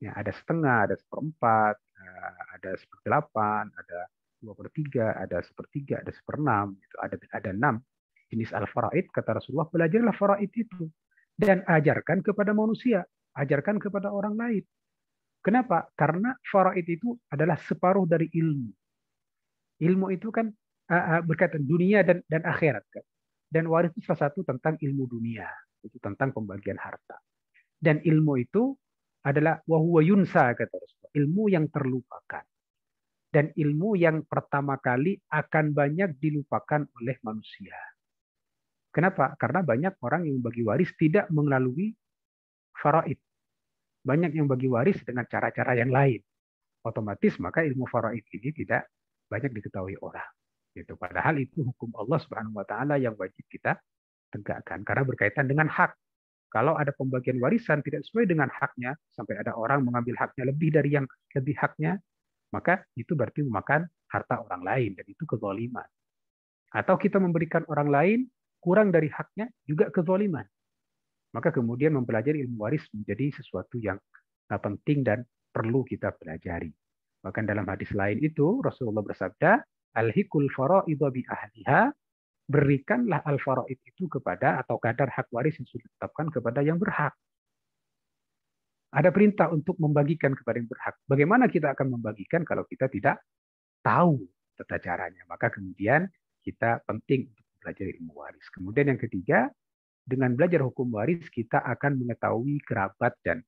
Ya, ada setengah, ada seperempat, ada seperdelapan, ada 2/3, ada sepertiga, ada seperenam, gitu. Ada 6 jenis al-faraid. Kata Rasulullah, pelajarilah faraid itu dan ajarkan kepada manusia, ajarkan kepada orang lain. Kenapa? Karena faraid itu adalah separuh dari ilmu. Ilmu itu kan berkaitan dunia dan akhirat kan. Dan waris itu salah satu tentang ilmu dunia, itu tentang pembagian harta. Dan ilmu itu adalah wahuwa yunsa, kata Rasulullah, ilmu yang terlupakan. Dan ilmu yang pertama kali akan banyak dilupakan oleh manusia. Kenapa? Karena banyak orang yang bagi waris tidak melalui faraid. Banyak yang bagi waris dengan cara-cara yang lain. Otomatis maka ilmu faraid ini tidak banyak diketahui orang. Gitu. Padahal itu hukum Allah Subhanahu wa taala yang wajib kita tegakkan karena berkaitan dengan hak. Kalau ada pembagian warisan tidak sesuai dengan haknya, sampai ada orang mengambil haknya lebih dari yang lebih haknya, maka itu berarti memakan harta orang lain dan itu kezaliman. Atau kita memberikan orang lain kurang dari haknya juga kezaliman. Maka kemudian mempelajari ilmu waris menjadi sesuatu yang penting dan perlu kita pelajari. Bahkan dalam hadis lain itu Rasulullah bersabda, al-hikul fara'idha bi ahliha, berikanlah al-faraid itu kepada atau kadar hak waris yang sudah ditetapkan kepada yang berhak. Ada perintah untuk membagikan kepada yang berhak. Bagaimana kita akan membagikan kalau kita tidak tahu tata caranya? Maka kemudian kita penting untuk belajar ilmu waris. Kemudian yang ketiga, dengan belajar hukum waris kita akan mengetahui kerabat dan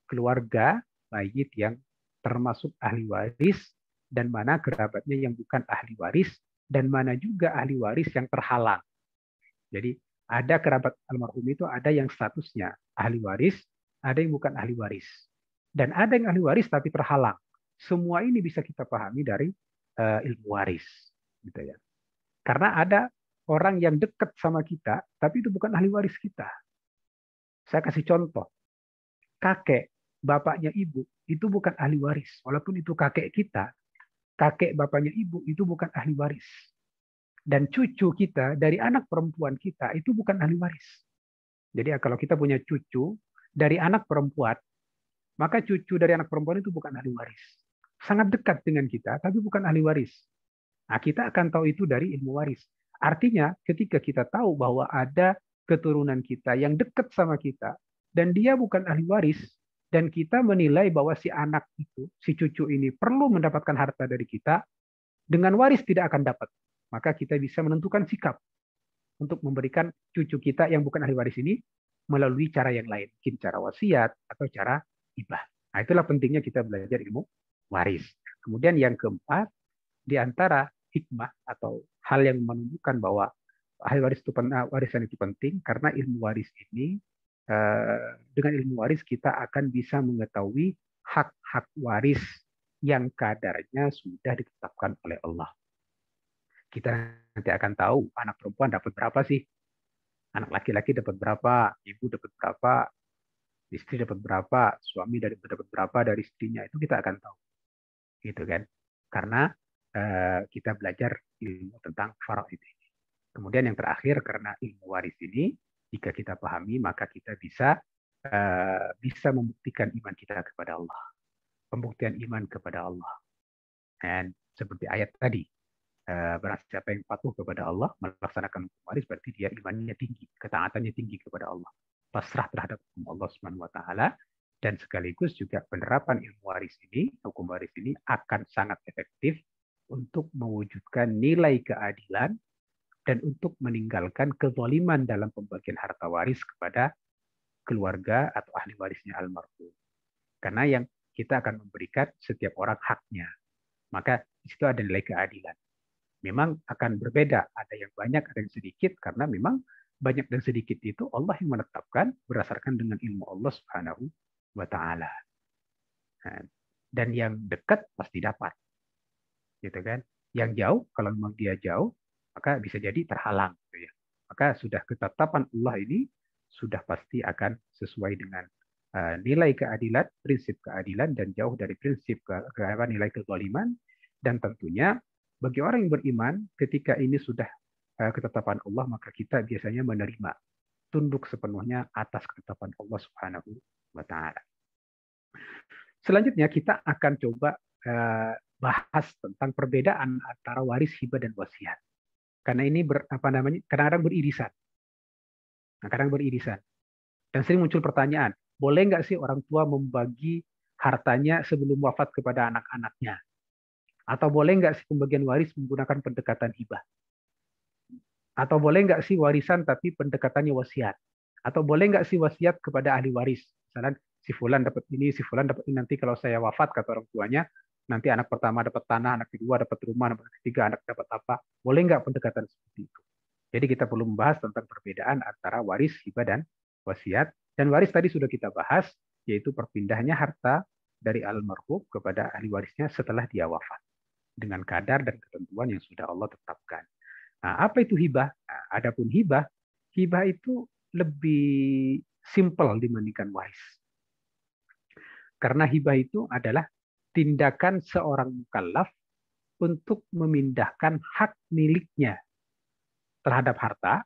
keluarga mayit yang termasuk ahli waris dan mana kerabatnya yang bukan ahli waris dan mana juga ahli waris yang terhalang. Jadi ada kerabat almarhum itu ada yang statusnya ahli waris, ada yang bukan ahli waris. Dan ada yang ahli waris tapi terhalang. Semua ini bisa kita pahami dari ilmu waris, gitu ya. Karena ada orang yang dekat sama kita, tapi itu bukan ahli waris kita. Saya kasih contoh. Kakek, bapaknya ibu, itu bukan ahli waris. Walaupun itu kakek kita, kakek bapaknya ibu, itu bukan ahli waris. Dan cucu kita dari anak perempuan kita, itu bukan ahli waris. Jadi kalau kita punya cucu dari anak perempuan, maka cucu dari anak perempuan itu bukan ahli waris. Sangat dekat dengan kita, tapi bukan ahli waris. Nah, kita akan tahu itu dari ilmu waris. Artinya, ketika kita tahu bahwa ada keturunan kita yang dekat sama kita, dan dia bukan ahli waris, dan kita menilai bahwa si anak itu, si cucu ini perlu mendapatkan harta dari kita, dengan waris tidak akan dapat. Maka kita bisa menentukan sikap untuk memberikan cucu kita yang bukan ahli waris ini melalui cara yang lain. Mungkin cara wasiat atau cara hibah. Nah, itulah pentingnya kita belajar ilmu waris. Kemudian yang keempat, di antara hikmah atau hal yang menunjukkan bahwa ahli waris itu warisan itu penting karena ilmu waris ini dengan ilmu waris kita akan bisa mengetahui hak-hak waris yang kadarnya sudah ditetapkan oleh Allah. Kita nanti akan tahu anak perempuan dapat berapa sih, anak laki-laki dapat berapa, ibu dapat berapa, istri dapat berapa, suami dapat berapa dari istrinya, itu kita akan tahu, gitu kan? Karena kita belajar ilmu tentang faraid ini. Kemudian yang terakhir, karena ilmu waris ini, jika kita pahami, maka kita bisa membuktikan iman kita kepada Allah. Pembuktian iman kepada Allah. Dan seperti ayat tadi, barang siapa yang patuh kepada Allah, melaksanakan hukum waris, berarti dia imannya tinggi, ketaatannya tinggi kepada Allah. Pasrah terhadap hukum Allah Subhanahu wa taala, dan sekaligus juga penerapan ilmu waris ini, hukum waris ini akan sangat efektif untuk mewujudkan nilai keadilan dan untuk meninggalkan kezaliman dalam pembagian harta waris kepada keluarga atau ahli warisnya almarhum. Karena yang kita akan memberikan setiap orang haknya. Maka di situ ada nilai keadilan. Memang akan berbeda, ada yang banyak, ada yang sedikit, karena memang banyak dan sedikit itu Allah yang menetapkan berdasarkan dengan ilmu Allah Subhanahu wa taala. Dan yang dekat pasti dapat. Gitu kan? Yang jauh, kalau memang dia jauh, maka bisa jadi terhalang, gitu ya. Maka sudah ketetapan Allah ini sudah pasti akan sesuai dengan nilai keadilan, prinsip keadilan, dan jauh dari prinsip nilai kezaliman. Dan tentunya bagi orang yang beriman, ketika ini sudah ketetapan Allah, maka kita biasanya menerima, tunduk sepenuhnya atas ketetapan Allah Subhanahu wa taala. Selanjutnya kita akan coba bahas tentang perbedaan antara waris, hibah, dan wasiat. Karena ini kadang-kadang beririsan. Kadang beririsan. Dan sering muncul pertanyaan, boleh nggak sih orang tua membagi hartanya sebelum wafat kepada anak-anaknya? Atau boleh nggak sih pembagian waris menggunakan pendekatan hibah? Atau boleh nggak sih warisan tapi pendekatannya wasiat? Atau boleh nggak sih wasiat kepada ahli waris? Misalnya si fulan dapat ini, si fulan dapat ini, nanti kalau saya wafat kata orang tuanya, nanti anak pertama dapat tanah, anak kedua dapat rumah, anak ketiga anak dapat apa? Boleh nggak pendekatan seperti itu? Jadi kita perlu membahas tentang perbedaan antara waris, hibah, dan wasiat. Dan waris tadi sudah kita bahas, yaitu perpindahnya harta dari almarhum kepada ahli warisnya setelah dia wafat, dengan kadar dan ketentuan yang sudah Allah tetapkan. Nah, apa itu hibah? Nah, adapun hibah itu lebih simpel dibandingkan waris. Karena hibah itu adalah tindakan seorang mukallaf untuk memindahkan hak miliknya terhadap harta,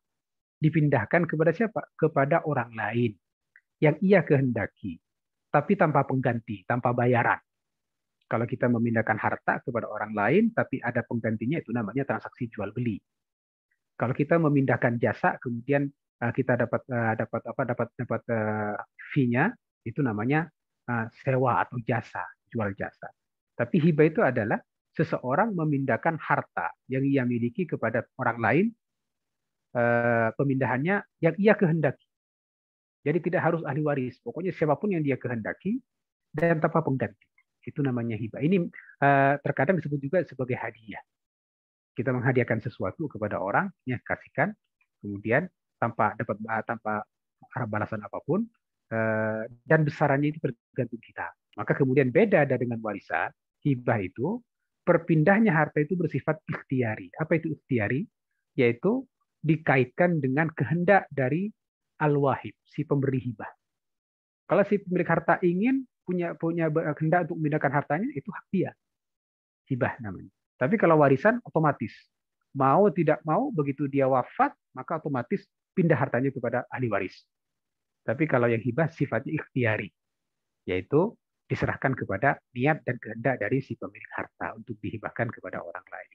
dipindahkan kepada siapa? Kepada orang lain yang ia kehendaki, tapi tanpa pengganti, tanpa bayaran. Kalau kita memindahkan harta kepada orang lain, tapi ada penggantinya, itu namanya transaksi jual beli. Kalau kita memindahkan jasa, kemudian kita dapat fee-nya, itu namanya sewa atau jasa, jual jasa. Tapi hibah itu adalah seseorang memindahkan harta yang ia miliki kepada orang lain, pemindahannya yang ia kehendaki. Jadi tidak harus ahli waris, pokoknya siapapun yang dia kehendaki dan tanpa pengganti. Itu namanya hibah. Ini terkadang disebut juga sebagai hadiah. Kita menghadiahkan sesuatu kepada orang, ya kasihkan, kemudian tanpa balasan apapun, dan besarannya itu tergantung kita. Maka kemudian beda dengan warisan, hibah itu perpindahnya harta itu bersifat ikhtiari. Apa itu ikhtiari? Yaitu dikaitkan dengan kehendak dari al-wahib, si pemberi hibah. Kalau si pemilik harta ingin punya kehendak untuk memindahkan hartanya, itu hak dia, hibah namanya. Tapi kalau warisan otomatis, mau tidak mau begitu dia wafat, maka otomatis pindah hartanya kepada ahli waris. Tapi kalau yang hibah sifatnya ikhtiari, yaitu diserahkan kepada niat dan kehendak dari si pemilik harta untuk dihibahkan kepada orang lain.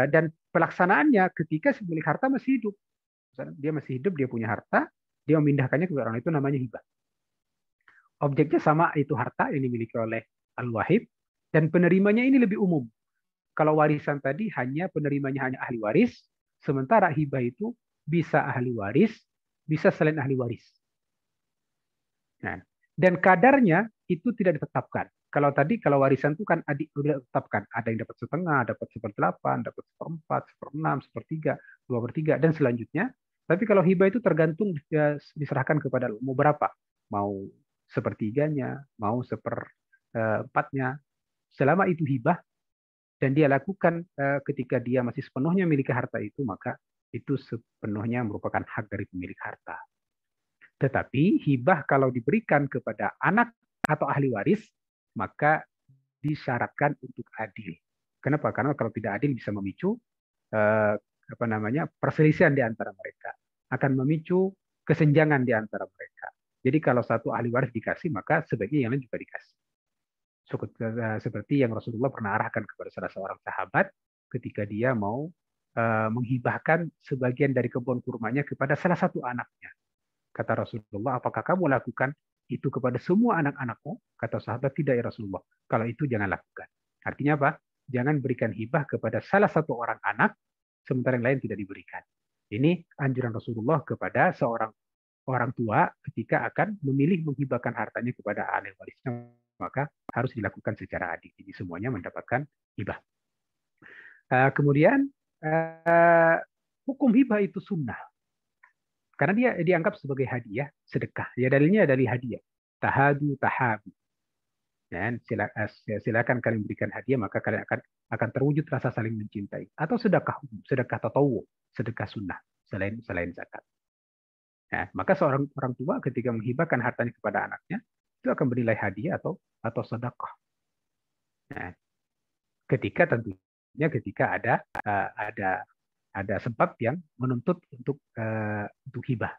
Dan pelaksanaannya ketika si pemilik harta masih hidup. Dia masih hidup, dia punya harta, dia memindahkannya kepada orang itu namanya hibah. Objeknya sama, itu harta yang dimiliki oleh al-wahib, dan penerimanya ini lebih umum. Kalau warisan tadi hanya penerimanya hanya ahli waris, sementara hibah itu bisa ahli waris, bisa selain ahli waris. Nah, dan kadarnya itu tidak ditetapkan. Kalau tadi, kalau warisan itu kan sudah ditetapkan. Ada yang dapat setengah, dapat 1/8, dapat 1/4, 1/6, 1/3, 2/3, dan selanjutnya. Tapi kalau hibah itu tergantung diserahkan kepada mau berapa. Mau 1/3-nya, mau 1/4-nya. Selama itu hibah, dan dia lakukan ketika dia masih sepenuhnya memiliki harta itu, maka itu sepenuhnya merupakan hak dari pemilik harta. Tetapi hibah kalau diberikan kepada anak atau ahli waris, maka disyaratkan untuk adil. Kenapa? Karena kalau tidak adil bisa memicu perselisihan di antara mereka, akan memicu kesenjangan di antara mereka. Jadi kalau satu ahli waris dikasih, maka sebaiknya yang lain juga dikasih. Seperti yang Rasulullah pernah arahkan kepada salah seorang sahabat ketika dia mau menghibahkan sebagian dari kebun kurmanya kepada salah satu anaknya. Kata Rasulullah, apakah kamu lakukan itu kepada semua anak-anakmu? Kata sahabat, tidak ya Rasulullah. Kalau itu jangan lakukan. Artinya apa? Jangan berikan hibah kepada salah satu orang anak, sementara yang lain tidak diberikan. Ini anjuran Rasulullah kepada seorang orang tua ketika akan memilih menghibahkan hartanya kepada ahli warisnya, maka harus dilakukan secara adil. Jadi semuanya mendapatkan hibah. Kemudian hukum hibah itu sunnah. Karena dia dianggap sebagai hadiah, sedekah. Ya dalilnya dari hadiah. Tahadu tahabu. Dan silakan kalian berikan hadiah, maka kalian akan terwujud rasa saling mencintai. Atau sedekah tatawu, sedekah sunnah selain zakat. Nah, maka seorang orang tua ketika menghibahkan hartanya kepada anaknya itu akan bernilai hadiah atau sedekah. Nah, ketika ada sebab yang menuntut untuk hibah.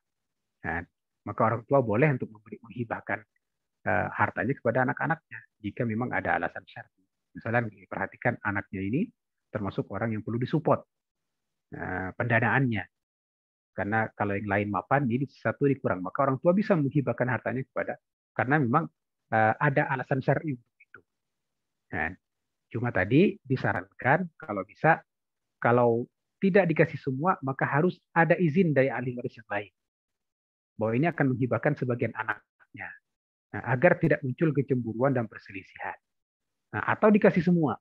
Nah, maka orang tua boleh untuk menghibahkan hartanya kepada anak-anaknya jika memang ada alasan syar'i. Misalnya perhatikan anaknya ini termasuk orang yang perlu disupport pendanaannya. Karena kalau yang lain mapan, ini satu dikurang. Maka orang tua bisa menghibahkan hartanya karena memang ada alasan syar'i untuk itu. Nah, cuma tadi disarankan kalau bisa, kalau tidak dikasih semua, maka harus ada izin dari ahli waris yang lain. Bahwa ini akan menghibahkan sebagian anaknya. Nah, agar tidak muncul kecemburuan dan perselisihan. Nah, atau dikasih semua.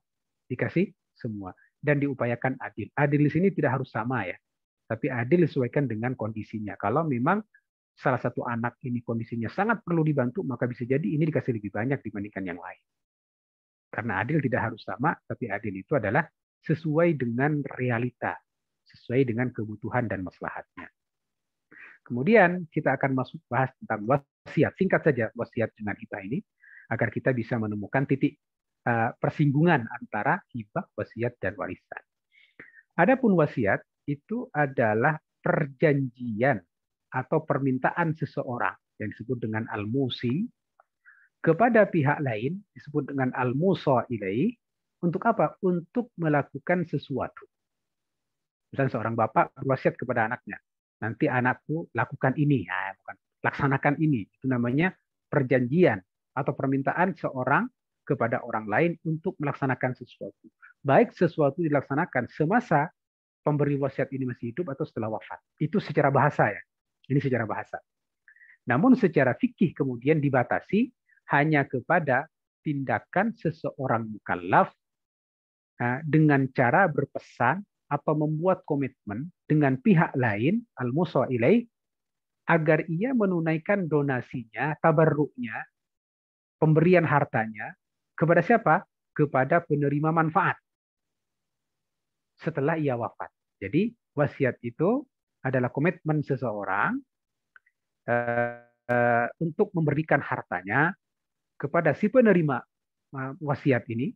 Dan diupayakan adil. Adil di sini tidak harus sama ya. Tapi adil disesuaikan dengan kondisinya. Kalau memang salah satu anak ini kondisinya sangat perlu dibantu, maka bisa jadi ini dikasih lebih banyak dibandingkan yang lain. Karena adil tidak harus sama, tapi adil itu adalah sesuai dengan realita, sesuai dengan kebutuhan dan maslahatnya. Kemudian kita akan bahas tentang wasiat. Singkat saja wasiat dengan hibah ini, agar kita bisa menemukan titik persinggungan antara hibah, wasiat, dan warisan. Adapun wasiat itu adalah perjanjian atau permintaan seseorang yang disebut dengan al-musi kepada pihak lain, disebut dengan al-musa ilaih, untuk apa? Untuk melakukan sesuatu. Misalnya seorang bapak berwasiat kepada anaknya, nanti anakku lakukan ini, laksanakan ini. Itu namanya perjanjian atau permintaan seorang kepada orang lain untuk melaksanakan sesuatu. Baik sesuatu dilaksanakan semasa pemberi wasiat ini masih hidup atau setelah wafat. Itu secara bahasa ya. Ini secara bahasa. Namun secara fikih kemudian dibatasi hanya kepada tindakan seseorang mukallaf dengan cara berpesan atau membuat komitmen dengan pihak lain, al-musa ilaih, agar ia menunaikan donasinya, tabarruknya, pemberian hartanya, kepada siapa? Kepada penerima manfaat setelah ia wafat. Jadi Wasiat itu adalah komitmen seseorang untuk memberikan hartanya kepada si penerima wasiat ini,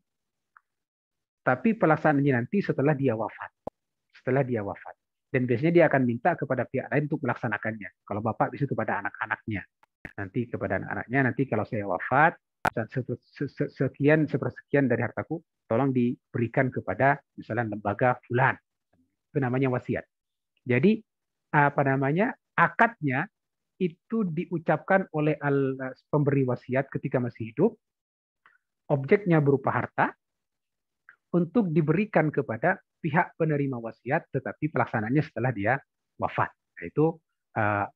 tapi pelaksanaannya nanti setelah dia wafat. Setelah dia wafat. Dan biasanya dia akan minta kepada pihak lain untuk melaksanakannya. Kalau bapak bisa kepada anak-anaknya. Nanti kepada anak-anaknya, nanti kalau saya wafat, sepersekian dari hartaku, tolong diberikan kepada misalnya lembaga fulan. Itu namanya wasiat. Jadi akadnya itu diucapkan oleh pemberi wasiat ketika masih hidup. Objeknya berupa harta untuk diberikan kepada pihak penerima wasiat, tetapi pelaksananya setelah dia wafat. Yaitu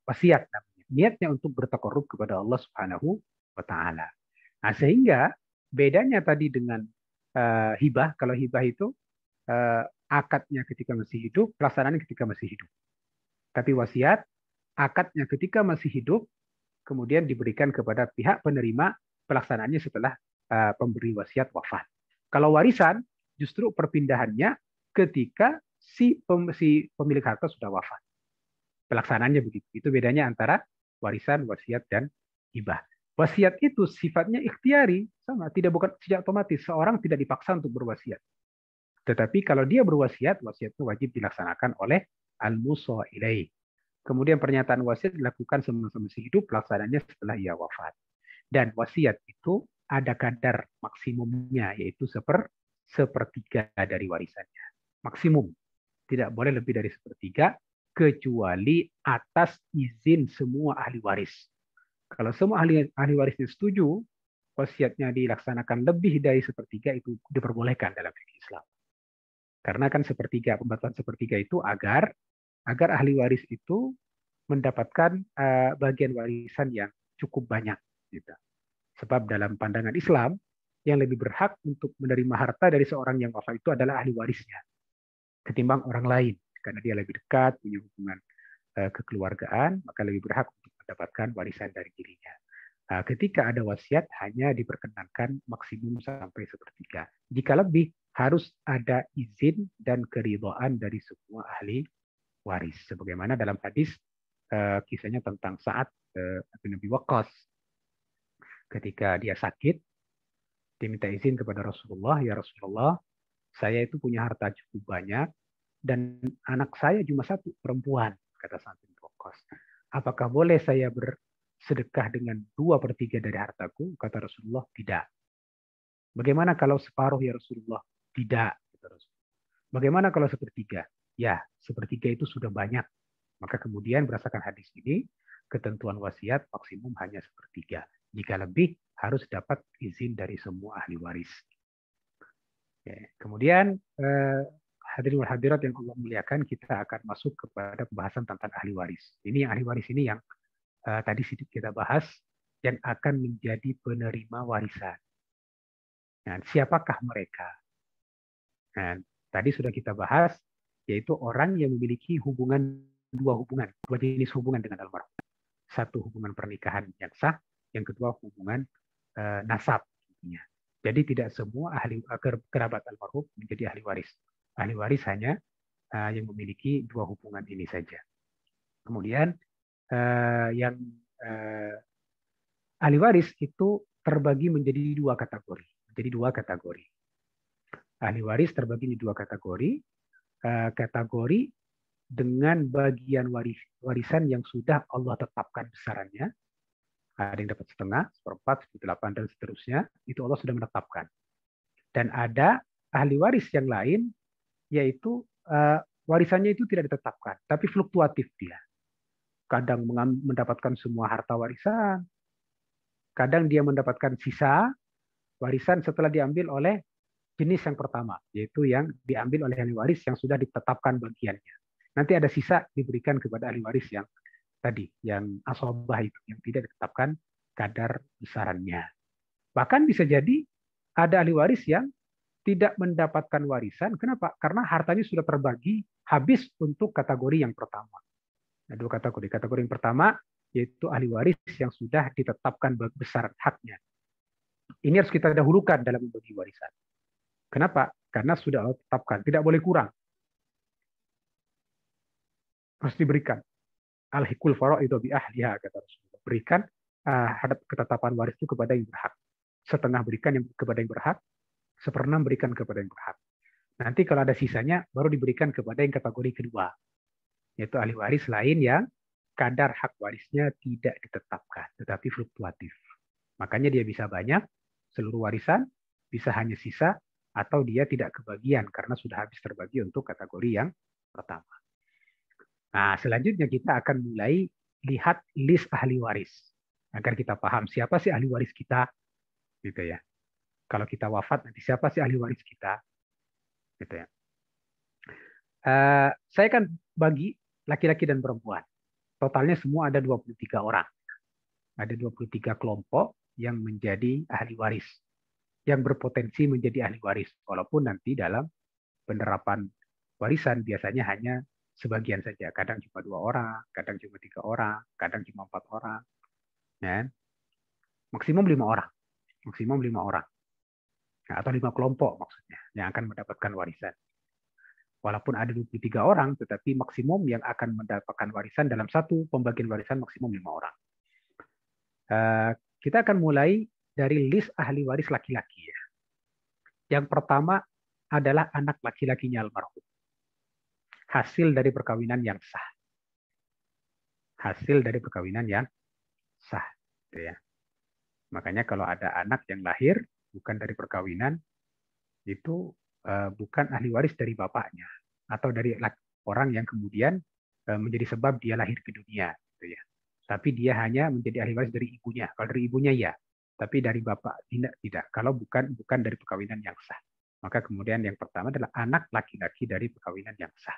wasiat namanya. Niatnya untuk bertakarrub kepada Allah Subhanahu wa taala. Nah, sehingga bedanya tadi dengan hibah, kalau hibah itu akadnya ketika masih hidup, pelaksanaannya ketika masih hidup. Tapi wasiat, akadnya ketika masih hidup, kemudian diberikan kepada pihak penerima, pelaksanaannya setelah pemberi wasiat wafat. Kalau warisan, justru perpindahannya ketika si pemilik harta sudah wafat. Pelaksanaannya begitu. Itu bedanya antara warisan, wasiat, dan hibah. Wasiat itu sifatnya ikhtiari, sama, bukan sejak otomatis. Seorang tidak dipaksa untuk berwasiat. Tetapi kalau dia berwasiat, wasiat itu wajib dilaksanakan oleh al-musa ilaih. Kemudian pernyataan wasiat dilakukan semasa masih hidup, pelaksananya setelah ia wafat. Dan wasiat itu ada kadar maksimumnya, yaitu sepertiga dari warisannya. Maksimum. Tidak boleh lebih dari sepertiga, kecuali atas izin semua ahli waris. Kalau semua ahli warisnya setuju, wasiatnya dilaksanakan lebih dari sepertiga, itu diperbolehkan dalam fikih Islam. Karena kan pembatasan sepertiga itu agar ahli waris itu mendapatkan bagian warisan yang cukup banyak. Gitu. Sebab dalam pandangan Islam, yang lebih berhak untuk menerima harta dari seorang yang wafat itu adalah ahli warisnya, ketimbang orang lain. Karena dia lebih dekat, punya hubungan kekeluargaan, maka lebih berhak untuk mendapatkan warisan dari dirinya. Ketika ada wasiat, hanya diperkenankan maksimum sampai sepertiga. Jika lebih, harus ada izin dan keridhaan dari semua ahli waris. Sebagaimana dalam hadis kisahnya tentang Sa'ad bin Abi Waqqas. Ketika dia sakit, dia minta izin kepada Rasulullah, ya Rasulullah, saya itu punya harta cukup banyak, dan anak saya cuma satu, perempuan, kata Sa'ad bin Waqqas. Apakah boleh saya bersedekah dengan 2/3 dari hartaku? Kata Rasulullah, tidak. Bagaimana kalau separuh ya Rasulullah? Tidak. Bagaimana kalau sepertiga? Ya, sepertiga itu sudah banyak. Maka kemudian berdasarkan hadis ini, ketentuan wasiat maksimum hanya sepertiga. Jika lebih, harus dapat izin dari semua ahli waris. Kemudian, hadirin wal hadirat yang Allah muliakan, kita akan masuk kepada pembahasan tentang ahli waris. Ini yang ahli waris ini yang tadi sedikit kita bahas, yang akan menjadi penerima warisan. Nah, siapakah mereka? Nah, tadi sudah kita bahas, yaitu orang yang memiliki dua jenis hubungan dengan almarhum. Satu, hubungan pernikahan yang sah, yang kedua hubungan nasab. Jadi tidak semua kerabat almarhum menjadi ahli waris. Ahli waris hanya yang memiliki dua hubungan ini saja. Kemudian yang ahli waris itu terbagi menjadi dua kategori. Ahli waris terbagi menjadi dua kategori. Kategori dengan bagian warisan yang sudah Allah tetapkan besarannya. Ada yang dapat setengah, 1/4, 1/8, dan seterusnya. Itu Allah sudah menetapkan. Dan ada ahli waris yang lain, yaitu warisannya itu tidak ditetapkan, tapi fluktuatif dia. Kadang mendapatkan semua harta warisan, kadang dia mendapatkan sisa warisan setelah diambil oleh jenis yang pertama, yaitu yang diambil oleh ahli waris yang sudah ditetapkan bagiannya. Nanti ada sisa diberikan kepada ahli waris yang tadi, yang asobah itu, yang tidak ditetapkan kadar besarannya. Bahkan bisa jadi ada ahli waris yang tidak mendapatkan warisan. Kenapa? Karena hartanya sudah terbagi habis untuk kategori yang pertama. Ada dua kategori. Kategori yang pertama yaitu ahli waris yang sudah ditetapkan besaran haknya. Ini harus kita dahulukan dalam membagi warisan. Kenapa? Karena sudah Allah tetapkan, tidak boleh kurang. Harus diberikan. Al-hikul fara'idu bi ahliha, kata Rasulullah. Berikan ketetapan waris itu kepada yang berhak. Setengah berikan kepada yang berhak, seperenam berikan kepada yang berhak. Nanti kalau ada sisanya, baru diberikan kepada yang kategori kedua, yaitu ahli waris lain yang kadar hak warisnya tidak ditetapkan, tetapi fluktuatif. Makanya dia bisa banyak, seluruh warisan, bisa hanya sisa, atau dia tidak kebagian karena sudah habis terbagi untuk kategori yang pertama. Nah, selanjutnya kita akan mulai lihat list ahli waris agar kita paham siapa sih ahli waris kita, gitu ya. Kalau kita wafat nanti siapa sih ahli waris kita, gitu ya. Saya akan bagi laki-laki dan perempuan. Totalnya semua ada 23 orang. Ada 23 kelompok yang menjadi ahli waris, yang berpotensi menjadi ahli waris, walaupun nanti dalam penerapan warisan biasanya hanya sebagian saja, kadang cuma 2 orang, kadang cuma 3 orang, kadang cuma 4 orang, ya. Maksimum 5 orang, maksimum 5 orang, nah, atau 5 kelompok maksudnya yang akan mendapatkan warisan. Walaupun ada 23 orang, tetapi maksimum yang akan mendapatkan warisan dalam satu pembagian warisan maksimum 5 orang. Kita akan mulai dari list ahli waris laki-laki. Ya. Yang pertama adalah anak laki-lakinya almarhum. Hasil dari perkawinan yang sah. Hasil dari perkawinan yang sah. Ya. Makanya kalau ada anak yang lahir bukan dari perkawinan, itu bukan ahli waris dari bapaknya atau dari orang yang kemudian menjadi sebab dia lahir ke dunia. Gitu ya. Tapi dia hanya menjadi ahli waris dari ibunya. Kalau dari ibunya ya, tapi dari bapak tidak. Kalau bukan dari perkawinan yang sah. Maka kemudian yang pertama adalah anak laki-laki dari perkawinan yang sah.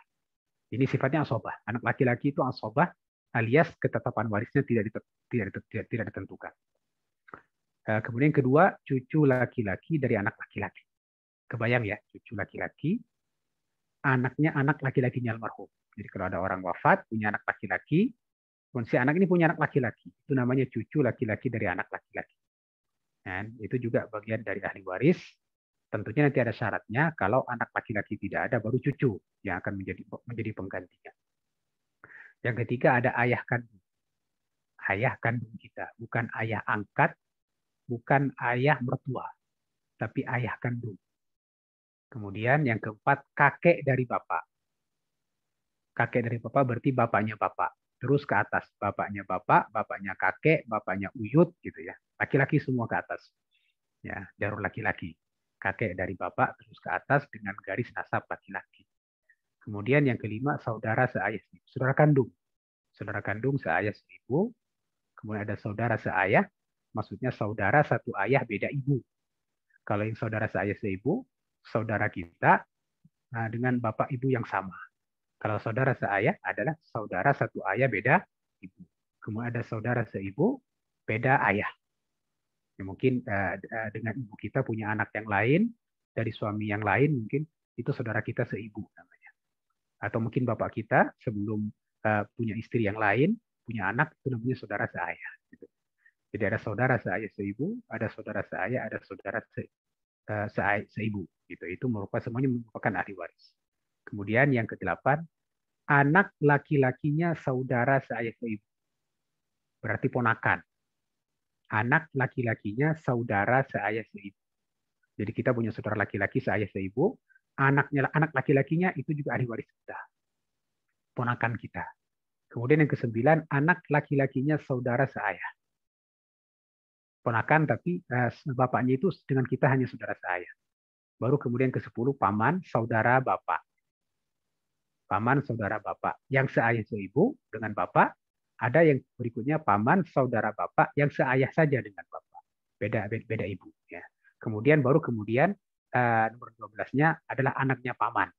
Ini sifatnya asobah. Anak laki-laki itu asobah alias ketetapan warisnya tidak ditentukan. Kemudian kedua, cucu laki-laki dari anak laki-laki. Kebayang ya, cucu laki-laki, anaknya anak laki-lakinya almarhum. Jadi kalau ada orang wafat, punya anak laki-laki, si anak ini punya anak laki-laki. Itu namanya cucu laki-laki dari anak laki-laki. Dan itu juga bagian dari ahli waris. Tentunya nanti ada syaratnya, kalau anak laki-laki tidak ada, baru cucu yang akan menjadi penggantinya. Yang ketiga ada ayah kandung. Ayah kandung kita, bukan ayah angkat, bukan ayah mertua, tapi ayah kandung. Kemudian yang keempat, kakek dari bapak. Kakek dari bapak berarti bapaknya bapak. Terus ke atas, bapaknya bapak, bapaknya kakek, bapaknya uyut, gitu ya. Laki-laki semua ke atas. Ya, jalur laki-laki. Kakek dari bapak terus ke atas dengan garis nasab laki-laki. Kemudian yang kelima, saudara seayah, saudara kandung. Saudara kandung seayah seibu. Kemudian ada saudara seayah, maksudnya saudara satu ayah beda ibu. Kalau yang saudara seayah seibu, saudara kita dengan bapak ibu yang sama. Kalau saudara seayah adalah saudara satu ayah beda ibu. Kemudian ada saudara seibu beda ayah. Ya, mungkin dengan ibu kita punya anak yang lain, dari suami yang lain, mungkin itu saudara kita seibu namanya. Atau mungkin bapak kita sebelum punya istri yang lain, punya anak, itu namanya saudara seayah. Gitu. Jadi ada saudara seayah seibu, ada saudara seayah, ada saudara seibu. Gitu. Itu semuanya merupakan ahli waris. Kemudian yang ke-8, anak laki-lakinya saudara seayah seibu. Berarti ponakan. Anak laki-lakinya saudara seayah seibu. Jadi kita punya saudara laki-laki seayah seibu, anak laki-lakinya itu juga ahli waris kita. Ponakan kita. Kemudian yang ke-9, anak laki-lakinya saudara seayah. Ponakan tapi bapaknya itu dengan kita hanya saudara seayah. Baru kemudian ke-10, paman saudara bapak. Paman saudara bapak yang seayah seibu dengan bapak. Ada yang berikutnya paman saudara bapak yang seayah saja dengan bapak. Beda ibu. Ya. Kemudian nomor 12-nya adalah anaknya paman.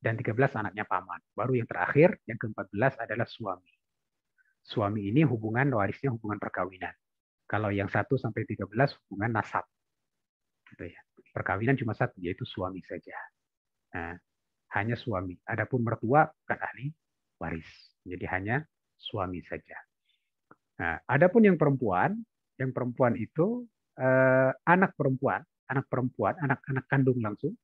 Dan 13 anaknya paman. Baru yang terakhir, yang ke-14 adalah suami. Suami ini hubungan warisnya hubungan perkawinan. Kalau yang 1 sampai 13 hubungan nasab. Gitu ya. Perkawinan cuma satu, yaitu suami saja. Nah, hanya suami. Adapun mertua bukan ahli waris. Jadi hanya suami saja. Nah, adapun yang perempuan itu anak perempuan, anak kandung langsung,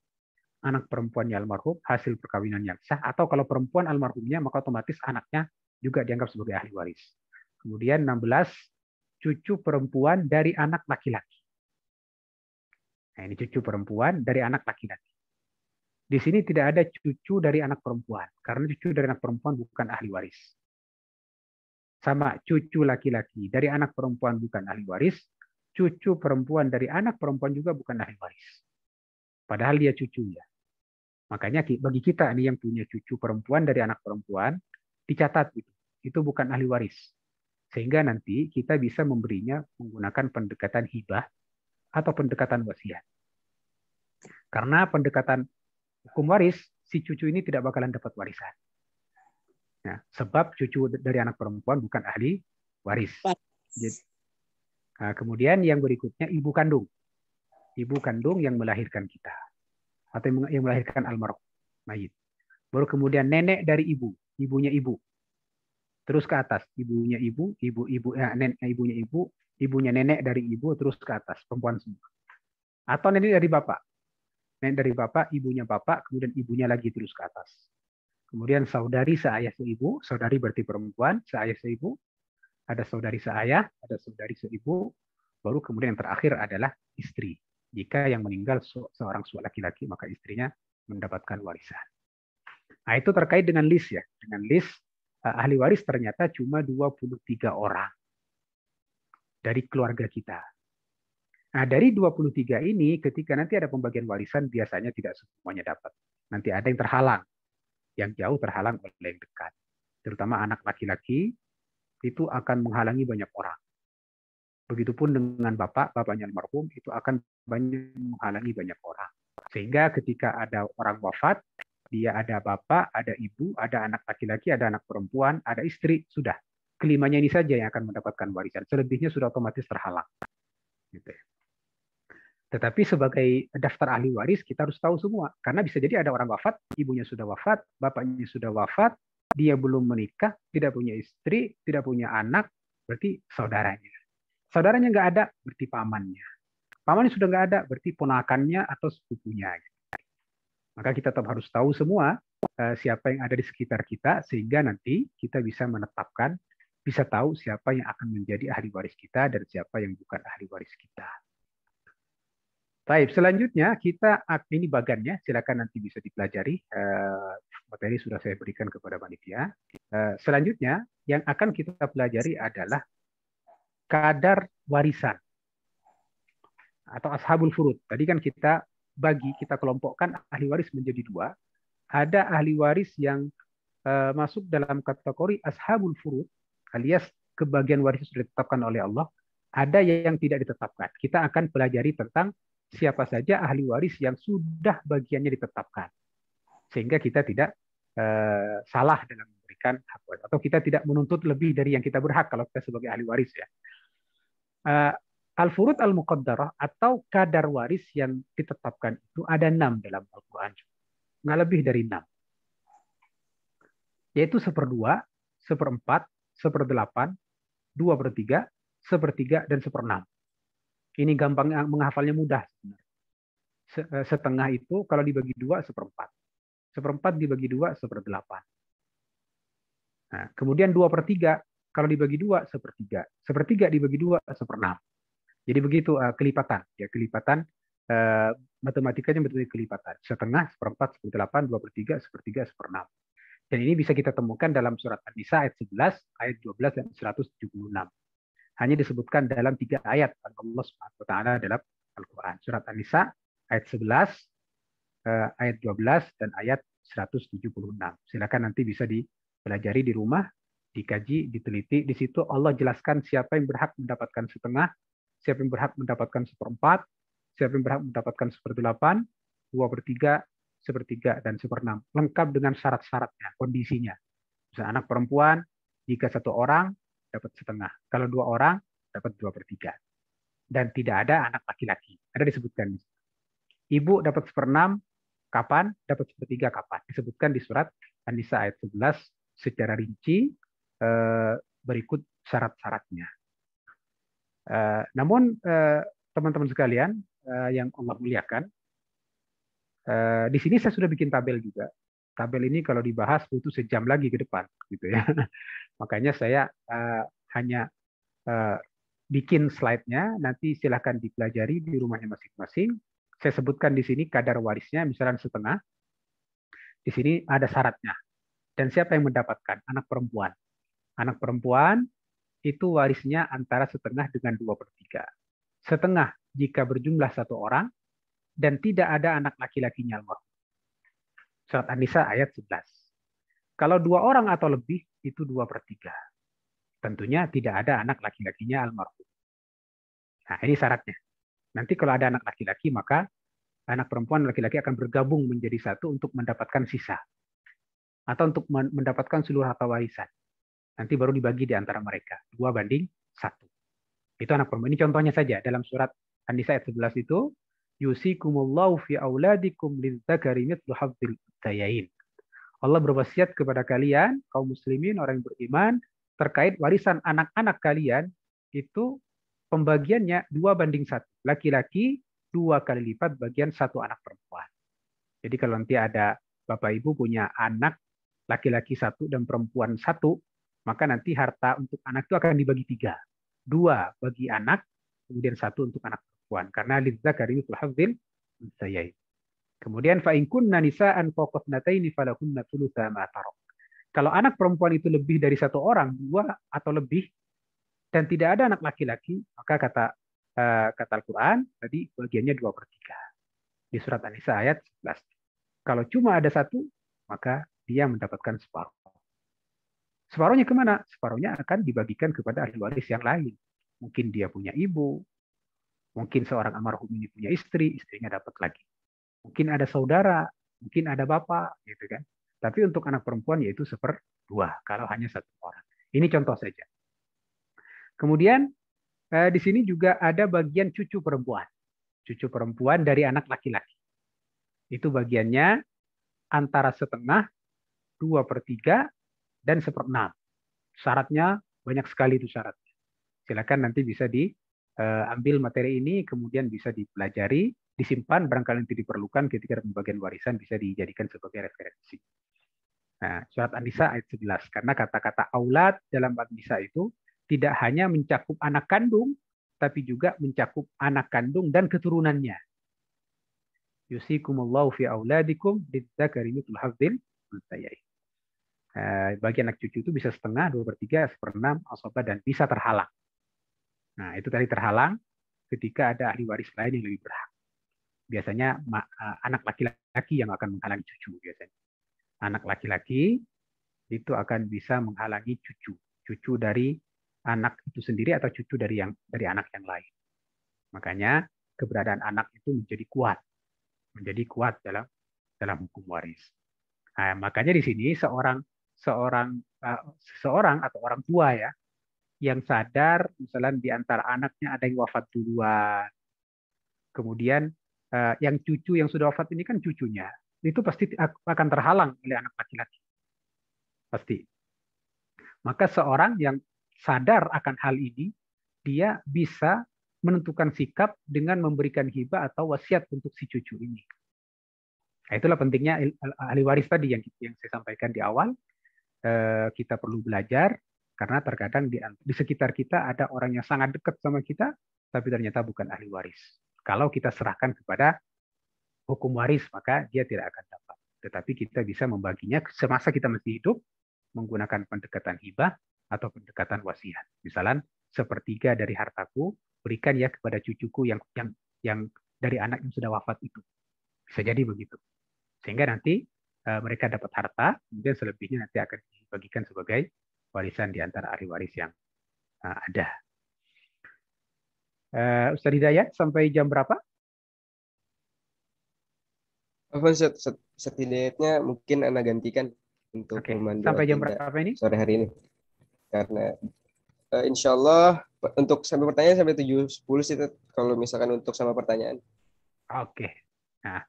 anak perempuannya almarhum, hasil perkawinan yang sah, atau kalau perempuan almarhumnya, maka otomatis anaknya juga dianggap sebagai ahli waris. Kemudian 16, cucu perempuan dari anak laki-laki. Nah, ini cucu perempuan dari anak laki-laki. Di sini tidak ada cucu dari anak perempuan, karena cucu dari anak perempuan bukan ahli waris. Sama cucu laki-laki dari anak perempuan bukan ahli waris, cucu perempuan dari anak perempuan juga bukan ahli waris. Padahal dia cucunya. Makanya bagi kita nih yang punya cucu perempuan dari anak perempuan, dicatat itu. Itu bukan ahli waris. Sehingga nanti kita bisa memberinya menggunakan pendekatan hibah atau pendekatan wasiat. Karena pendekatan hukum waris, si cucu ini tidak bakalan dapat warisan. Nah, sebab cucu dari anak perempuan bukan ahli waris. Nah, kemudian yang berikutnya ibu kandung. Ibu kandung yang melahirkan kita. Atau yang melahirkan almarhum mayit. Baru kemudian nenek dari ibu, ibunya ibu. Terus ke atas, ibunya ibu, ibunya ibu, ibunya nenek dari ibu, terus ke atas, perempuan semua. Atau nenek dari bapak. Nenek dari bapak, ibunya bapak, kemudian ibunya lagi terus ke atas. Kemudian saudari seayah seibu, saudari berarti perempuan, seayah seibu, ada saudari seayah, ada saudari seibu, baru kemudian yang terakhir adalah istri. Jika yang meninggal seorang laki-laki, maka istrinya mendapatkan warisan. Nah, itu terkait dengan list ya. Dengan list ahli waris ternyata cuma 23 orang dari keluarga kita. Nah, dari 23 ini, ketika nanti ada pembagian warisan, biasanya tidak semuanya dapat. Nanti ada yang terhalang. Yang jauh terhalang oleh yang dekat. Terutama anak laki-laki, itu akan menghalangi banyak orang. Begitupun dengan bapaknya almarhum, itu akan menghalangi banyak orang. Sehingga ketika ada orang wafat, dia ada bapak, ada ibu, ada anak laki-laki, ada anak perempuan, ada istri, sudah. Kelimanya ini saja yang akan mendapatkan warisan. Selebihnya sudah otomatis terhalang. Gitu. Tetapi sebagai daftar ahli waris, kita harus tahu semua. Karena bisa jadi ada orang wafat, ibunya sudah wafat, bapaknya sudah wafat, dia belum menikah, tidak punya istri, tidak punya anak, berarti saudaranya. Saudaranya nggak ada, berarti pamannya. Pamannya sudah nggak ada, berarti ponakannya atau sepupunya. Maka kita tetap harus tahu semua siapa yang ada di sekitar kita, sehingga nanti kita bisa menetapkan, bisa tahu siapa yang akan menjadi ahli waris kita dan siapa yang bukan ahli waris kita. Baik, selanjutnya kita ini bagannya, silakan nanti bisa dipelajari. Materi sudah saya berikan kepada panitia. Selanjutnya yang akan kita pelajari adalah kadar warisan atau ashabul furud. Tadi kan kita kelompokkan ahli waris menjadi dua. Ada ahli waris yang masuk dalam kategori ashabul furud, alias kebagian waris sudah ditetapkan oleh Allah. Ada yang tidak ditetapkan. Kita akan pelajari tentang siapa saja ahli waris yang sudah bagiannya ditetapkan. Sehingga kita tidak salah dalam memberikan hak waris. Atau kita tidak menuntut lebih dari yang kita berhak kalau kita sebagai ahli waris ya. Al-furud al-muqaddarah atau kadar waris yang ditetapkan itu ada 6 dalam Al-Quran. Nggak lebih dari 6. Yaitu 1/2, 1/4, 1/8, 2/3, 1/3, dan 1/6. Ini gampang menghafalnya mudah. Setengah itu kalau dibagi 2, 1/4. 1/4 dibagi 2, 1/8. Nah, kemudian 2/3 kalau dibagi 2, 1/3. 1/3 dibagi 2, 1/6. Jadi begitu kelipatan, ya kelipatan matematikanya betul kelipatan. Setengah, 1/4, 1/8, 2/3, 1/3, 1/6. Dan ini bisa kita temukan dalam surat An-Nisa ayat 11, ayat 12 dan 176. Hanya disebutkan dalam 3 ayat Allah Subhanahu wa taala dalam Al-Qur'an. Surat An-Nisa ayat 11, ayat 12 dan ayat 176. Silakan nanti bisa dipelajari di rumah, dikaji, diteliti. Di situ Allah jelaskan siapa yang berhak mendapatkan setengah, siapa yang berhak mendapatkan 1/4, siapa yang berhak mendapatkan 1/8, 2/3, 1/3, dan 1/6. Lengkap dengan syarat-syaratnya, kondisinya. Misalnya anak perempuan, jika 1 orang dapat setengah. Kalau 2 orang dapat 2/3. Dan tidak ada anak laki-laki. Ada disebutkan. Ibu dapat 1/6, kapan? Dapat 1/3 kapan? Disebutkan di surat An-Nisa ayat 11 secara rinci berikut syarat-syaratnya. Namun teman-teman sekalian yang Allah muliakan, Di sini saya sudah bikin tabel juga. Tabel ini kalau dibahas butuh sejam lagi ke depan, gitu ya. Makanya saya hanya bikin slide-nya, nanti silahkan dipelajari di rumahnya masing-masing. Saya sebutkan di sini kadar warisnya, misalnya setengah. Di sini ada syaratnya. Dan siapa yang mendapatkan? Anak perempuan. Anak perempuan itu warisnya antara setengah dengan 2/3. Setengah jika berjumlah 1 orang dan tidak ada anak laki-lakinya almarhum. Surat An-Nisa ayat 11. Kalau 2 orang atau lebih itu 2/3. Tentunya tidak ada anak laki-lakinya almarhum. Nah, ini syaratnya. Nanti kalau ada anak laki-laki, maka anak perempuan dan laki-laki akan bergabung menjadi satu untuk mendapatkan sisa. Atau untuk mendapatkan seluruh harta warisan. Nanti baru dibagi di antara mereka. 2/1. Itu anak perempuan. Ini contohnya saja. Dalam surat An-Nisa ayat 11 itu, yusikumullahu fi auladikum lidzakari mithlu hadzil unthayain. Allah berwasiat kepada kalian, kaum muslimin, orang yang beriman, terkait warisan anak-anak kalian, itu pembagiannya 2/1. Laki-laki 2 kali lipat bagian 1 anak perempuan. Jadi kalau nanti ada Bapak Ibu punya anak laki-laki 1 dan perempuan 1, maka nanti harta untuk anak itu akan dibagi 3. 2 bagi anak, kemudian 1 untuk anak perempuan. Karena lidzakari mithlu hadzil unthayain. Kemudian fa in kunna nisaan fawqa ithnataini falahunna thulutsa ma tarak. Kalau anak perempuan itu lebih dari 1 orang, 2 atau lebih, dan tidak ada anak laki-laki, maka kata Al-Quran tadi bagiannya 2/3 di surat An-Nisa ayat 11. Kalau cuma ada 1, maka dia mendapatkan separuh. Separuhnya kemana? Separuhnya akan dibagikan kepada ahli waris yang lain. Mungkin dia punya ibu, mungkin seorang almarhum ini punya istri, istrinya dapat lagi. Mungkin ada saudara, mungkin ada bapak, gitu kan. Tapi untuk anak perempuan yaitu 1/2 kalau hanya 1 orang. Ini contoh saja. Kemudian di sini juga ada bagian cucu perempuan. Cucu perempuan dari anak laki-laki. Itu bagiannya antara setengah, 2/3, dan 1/6. Syaratnya banyak sekali itu syaratnya. Silakan nanti bisa diambil materi ini, kemudian bisa dipelajari, disimpan, barangkali nanti diperlukan ketika pembagian warisan bisa dijadikan sebagai referensi. Nah, surat An-Nisa ayat 11. Karena kata-kata aulad dalam An-Nisa itu tidak hanya mencakup anak kandung, tapi juga mencakup anak kandung dan keturunannya. Yusikumullahu fi auladikum lidzakari mithlu hadzil unthayain. Bagi anak cucu itu bisa setengah, 2/3, 1/6, asabah, dan bisa terhalang. Nah, itu tadi terhalang ketika ada ahli waris lain yang lebih berhak. Biasanya anak laki-laki yang akan menghalangi cucu biasanya. Anak laki-laki itu akan bisa menghalangi cucu dari anak itu sendiri atau cucu dari anak yang lain. Makanya keberadaan anak itu menjadi kuat dalam hukum waris. Nah, makanya di sini seorang atau orang tua ya yang sadar misalnya di antara anaknya ada yang wafat duluan, kemudian yang cucu yang sudah wafat ini kan cucunya itu pasti akan terhalang oleh anak laki-laki pasti. Maka seorang yang sadar akan hal ini dia bisa menentukan sikap dengan memberikan hibah atau wasiat untuk si cucu ini. Nah, itulah pentingnya ahli waris tadi yang saya sampaikan di awal. Kita perlu belajar karena terkadang di sekitar kita ada orang yang sangat dekat sama kita, tapi ternyata bukan ahli waris. Kalau kita serahkan kepada hukum waris, maka dia tidak akan dapat. Tetapi kita bisa membaginya semasa kita masih hidup menggunakan pendekatan hibah atau pendekatan wasiat. Misalnya 1/3 dari hartaku berikan ya kepada cucuku yang dari anak yang sudah wafat itu. Bisa jadi begitu. Sehingga nanti mereka dapat harta, kemudian selebihnya nanti akan dibagikan sebagai warisan di antara ahli waris yang ada. Ustaz Hidayat, sampai jam berapa? Setidaknya mungkin Anda gantikan untuk memandu sampai jam berapa ini? Sore hari ini. Karena insya Allah untuk sampai pertanyaan sampai 7.10 sih kalau misalkan untuk sama pertanyaan. Oke. Nah,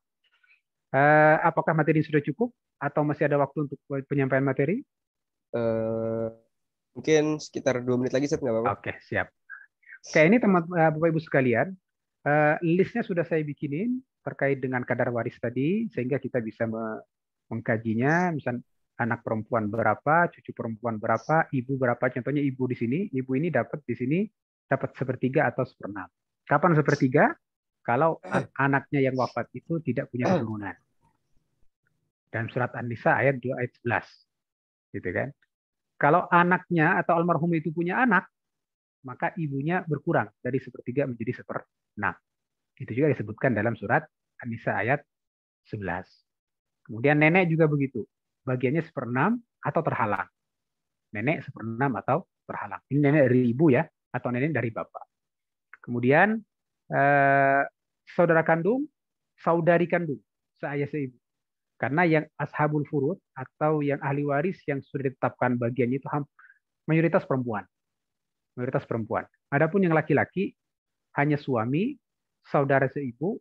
apakah materi sudah cukup atau masih ada waktu untuk penyampaian materi? Mungkin sekitar 2 menit lagi, Ustaz, nggak apa-apa? Oke, siap. Oke, ini teman Bapak Ibu sekalian, listnya sudah saya bikinin. terkait dengan kadar waris tadi, sehingga kita bisa mengkajinya. Misal anak perempuan berapa, cucu perempuan berapa, ibu berapa. Contohnya ibu di sini, ibu ini dapat di sini dapat 1/3 atau 1/6. Kapan 1/3? Kalau anaknya yang wafat itu tidak punya keturunan. Dalam surat An-Nisa ayat 2 ayat 11. Gitu kan? Kalau anaknya atau almarhum itu punya anak, maka ibunya berkurang dari 1/3 menjadi 1/6. Itu juga disebutkan dalam surat An-Nisa ayat 11. Kemudian nenek juga begitu. Bagiannya 1/6 atau terhalang. Nenek 1/6 atau terhalang. Ini nenek dari ibu ya, atau nenek dari bapak. Kemudian saudara kandung, saudari kandung, seayah seibu. Karena yang ashabul furud atau yang ahli waris yang sudah ditetapkan bagiannya itu mayoritas perempuan. Mayoritas perempuan. Adapun yang laki-laki hanya suami, saudara seibu,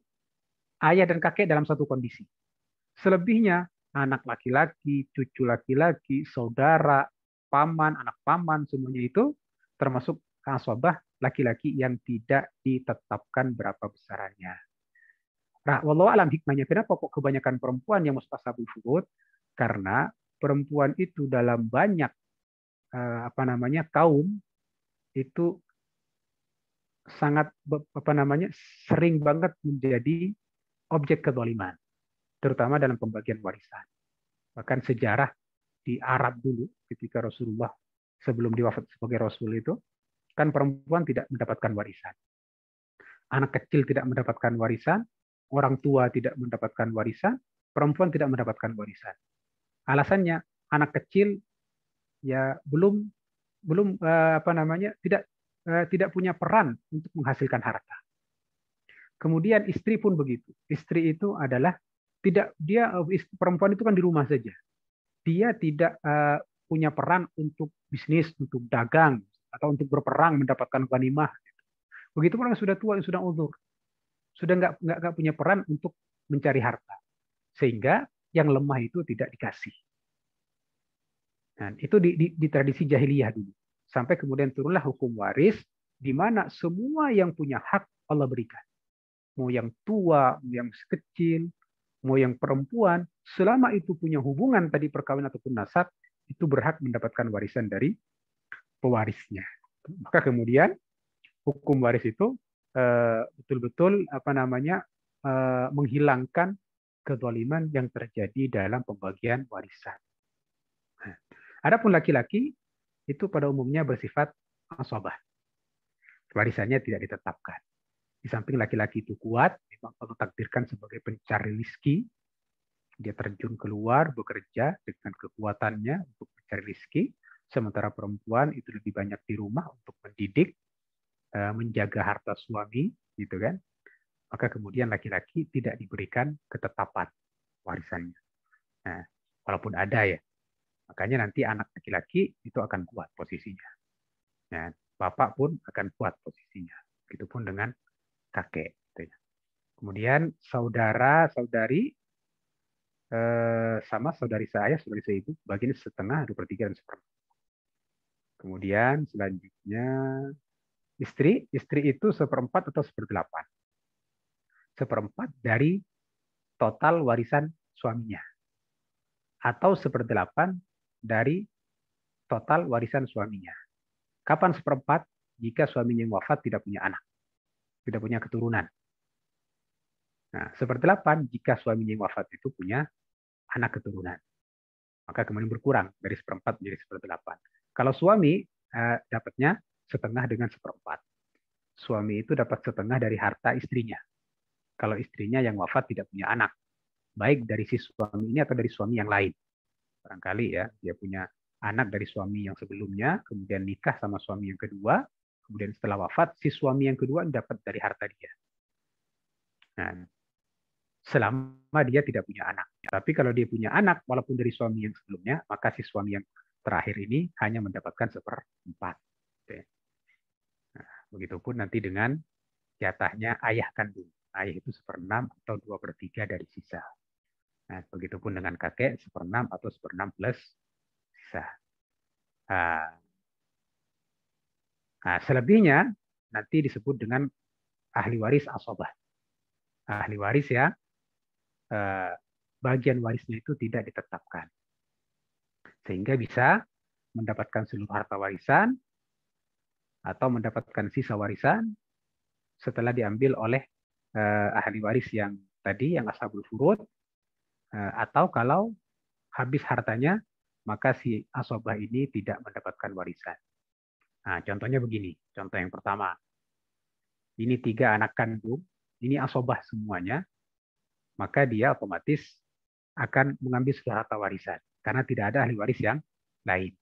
ayah dan kakek dalam satu kondisi. Selebihnya anak laki-laki, cucu laki-laki, saudara, paman, anak paman, semuanya itu termasuk aswabah laki-laki yang tidak ditetapkan berapa besarannya. Nah, wallahu alam hikmahnya kenapa kok kebanyakan perempuan yang masuk ashabul furud? Karena perempuan itu dalam banyak kaum itu sangat sering banget menjadi objek kezaliman, terutama dalam pembagian warisan. Bahkan sejarah di Arab dulu ketika Rasulullah sebelum diwafat sebagai Rasul itu kan perempuan tidak mendapatkan warisan. Anak kecil tidak mendapatkan warisan, orang tua tidak mendapatkan warisan, perempuan tidak mendapatkan warisan. Alasannya anak kecil ya tidak punya peran untuk menghasilkan harta. Kemudian istri pun begitu. Istri itu adalah perempuan itu kan di rumah saja. Dia tidak punya peran untuk bisnis, untuk dagang atau untuk berperang mendapatkan ghanimah. Begitu orang sudah tua, yang sudah uzur, sudah nggak punya peran untuk mencari harta, sehingga yang lemah itu tidak dikasih. Nah, itu di tradisi jahiliyah dulu, sampai kemudian turunlah hukum waris, di mana semua yang punya hak Allah berikan, mau yang tua, mau yang kecil, mau yang perempuan, selama itu punya hubungan tadi perkawinan ataupun nasab, itu berhak mendapatkan warisan dari pewarisnya. Maka kemudian hukum waris itu betul-betul menghilangkan kezaliman yang terjadi dalam pembagian warisan. Nah, adapun laki-laki itu pada umumnya bersifat asabah. Warisannya tidak ditetapkan. Di samping laki-laki itu kuat, memang Allah takdirkan sebagai pencari rezeki. Dia terjun keluar bekerja dengan kekuatannya untuk mencari rezeki. Sementara perempuan itu lebih banyak di rumah untuk mendidik, menjaga harta suami, gitu kan? Maka kemudian laki-laki tidak diberikan ketetapan warisannya. Nah, walaupun ada ya, makanya nanti anak laki-laki itu akan kuat posisinya. Nah, bapak pun akan kuat posisinya. Begitupun dengan kakek. Gitu ya. Kemudian saudara-saudari sama saudari saya, saudari seibu, bagian setengah, 2/3 dan 1/4. Kemudian selanjutnya istri itu 1/4 atau 1/8. 1/4 dari total warisan suaminya. Atau 1/8 dari total warisan suaminya. Kapan 1/4? Jika suaminya yang wafat tidak punya anak, tidak punya keturunan. Nah, 1/8 jika suaminya yang wafat itu punya anak keturunan. Maka kemudian berkurang dari 1/4 menjadi 1/8. Kalau suami dapatnya setengah dengan 1/4. Suami itu dapat setengah dari harta istrinya. Kalau istrinya yang wafat tidak punya anak, baik dari si suami ini atau dari suami yang lain. Barangkali ya, dia punya anak dari suami yang sebelumnya, kemudian nikah sama suami yang kedua, kemudian setelah wafat, si suami yang kedua dapat dari harta dia. Nah, selama dia tidak punya anak. Tapi kalau dia punya anak, walaupun dari suami yang sebelumnya, maka si suami yang terakhir ini hanya mendapatkan 1/4. Nah, begitupun nanti dengan jatahnya ayah kandung. Ayah itu 1/6 atau 2/3 dari sisa. Nah, begitupun dengan kakek 1/6 atau 1/6 plus sisa. Nah, selebihnya nanti disebut dengan ahli waris asabah. ahli waris yang bagian warisnya itu tidak ditetapkan. Sehingga bisa mendapatkan seluruh harta warisan atau mendapatkan sisa warisan setelah diambil oleh ahli waris yang tadi, yang ashabul furud, atau kalau habis hartanya, maka si asobah ini tidak mendapatkan warisan. Nah, contohnya begini. Contoh yang pertama. Ini 3 anak kandung, ini asobah semuanya, maka dia otomatis akan mengambil seluruh harta warisan. Karena tidak ada ahli waris yang lain.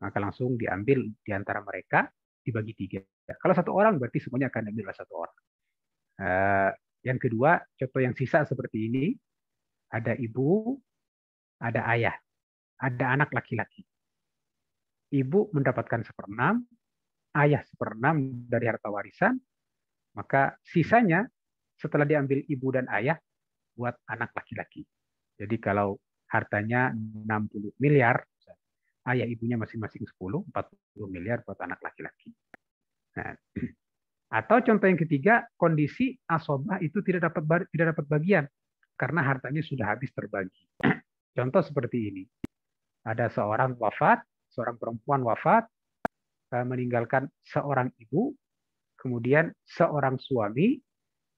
Maka langsung diambil di antara mereka, dibagi 3. Kalau 1 orang, berarti semuanya akan diambil oleh 1 orang. Yang kedua, contoh yang sisa seperti ini, ada ibu, ada ayah, ada anak laki-laki. Ibu mendapatkan 1/6, ayah 1/6 dari harta warisan, maka sisanya setelah diambil ibu dan ayah buat anak laki-laki. Jadi kalau hartanya 60 miliar, ayah ibunya masing-masing 10, 40 miliar buat anak laki-laki. Nah, atau contoh yang ketiga, kondisi asobah itu tidak dapat bagian karena hartanya sudah habis terbagi. Contoh seperti ini. Ada seorang wafat, seorang perempuan wafat, meninggalkan seorang ibu, kemudian seorang suami,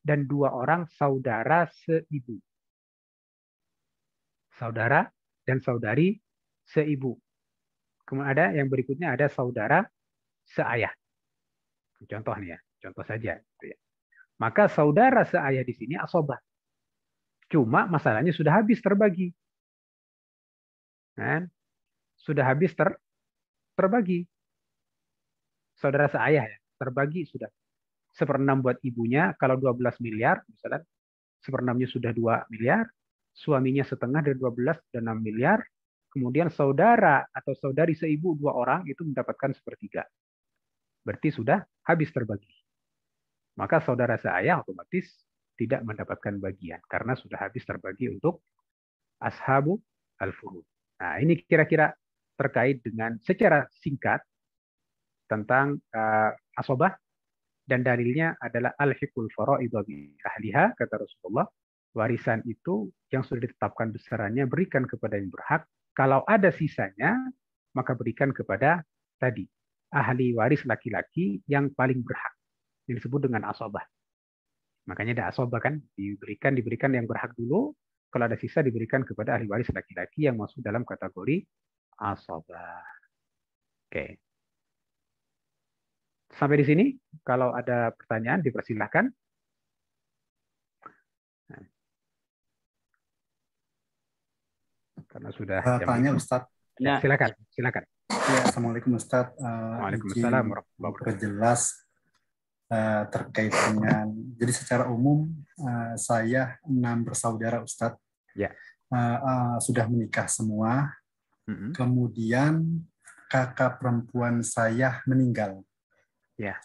dan 2 orang saudara seibu. Saudara dan saudari seibu. Kemudian ada yang berikutnya, ada saudara seayah. Contoh nih ya, contoh saja. Maka saudara seayah di sini asobah. Cuma masalahnya sudah habis terbagi. Kan? Sudah habis terbagi. Saudara seayah ya, terbagi sudah. 1/6 buat ibunya, kalau 12 miliar, misalnya 1/6-nya sudah 2 miliar, suaminya setengah dari 12 dan 6 miliar, kemudian saudara atau saudari seibu 2 orang itu mendapatkan 1/3. Berarti sudah habis terbagi. Maka saudara seayah otomatis tidak mendapatkan bagian, karena sudah habis terbagi untuk ashabu al-furud. Nah, ini kira-kira terkait dengan secara singkat tentang asobah, dan dalilnya adalah al-fiqhul fara'idha bi ahliha, kata Rasulullah, warisan itu yang sudah ditetapkan besarannya berikan kepada yang berhak, kalau ada sisanya maka berikan kepada tadi ahli waris laki-laki yang paling berhak, yang disebut dengan asobah. Makanya ada asobah kan, diberikan yang berhak dulu, kalau ada sisa diberikan kepada ahli waris laki-laki yang masuk dalam kategori asobah. Oke. Sampai di sini, kalau ada pertanyaan dipersilahkan. Karena sudah tanya Ustadz. Ya, silakan. Ya, Assalamualaikum Ustadz. Waalaikumsalam warahmatullahi wabarakatuh. Perjelas terkait dengan, jadi secara umum saya 6 bersaudara Ustadz. Ya. Sudah menikah semua. Kemudian kakak perempuan saya meninggal. Ya.